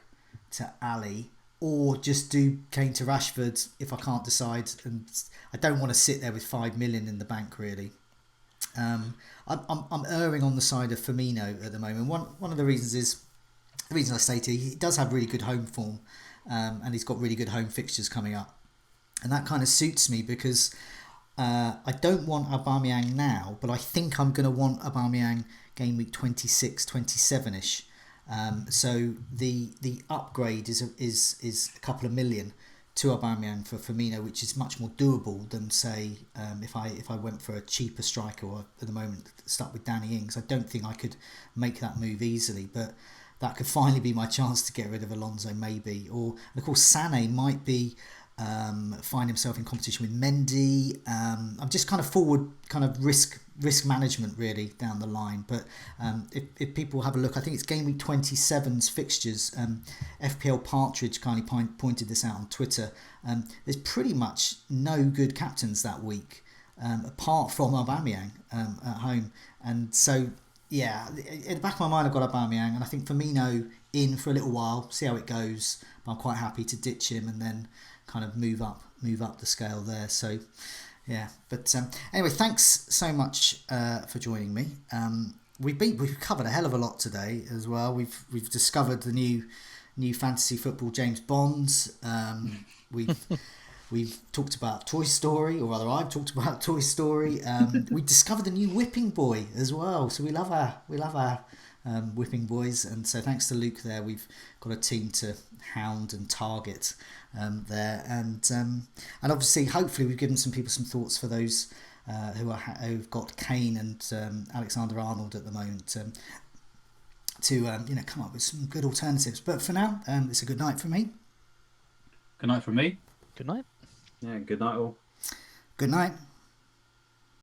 to Ali, or just do Kane to Rashford if I can't decide. And I don't want to sit there with 5 million in the bank, really. I'm erring on the side of Firmino at the moment. One of the reasons is, the reason I say to you, he does have really good home form, and he's got really good home fixtures coming up, and that kind of suits me because I don't want Aubameyang now, but I think I'm going to want Aubameyang game week 26, 27ish. So the upgrade is a couple of million to Aubameyang for Firmino, which is much more doable than say if I went for a cheaper striker, or at the moment stuck with Danny Ings. I don't think I could make that move easily, but that could finally be my chance to get rid of Alonso, maybe. And of course Sané might be find himself in competition with Mendy. I'm just kind of forward, kind of risk management really down the line. But if people have a look, I think it's game week 27's fixtures. FPL Partridge kindly pointed this out on Twitter. There's pretty much no good captains that week, apart from Aubameyang at home. And so, yeah, in the back of my mind, I've got Aubameyang, and I think Firmino in for a little while, see how it goes. But I'm quite happy to ditch him and then kind of move up the scale there. So yeah, but anyway, thanks so much for joining me. We've covered a hell of a lot today as well. We've discovered the new fantasy football James Bonds. We've talked about Toy Story, or rather I've talked about Toy Story. We discovered the new Whipping Boy as well. So we love our whipping boys. And so thanks to Luke there, we've got a team to hound and target there. And obviously, hopefully, we've given some people some thoughts for those who've got Kane and Alexander Arnold at the moment. To come up with some good alternatives. But for now, it's a good night from me. Good night from me. Good night. Yeah, good night all. Good night.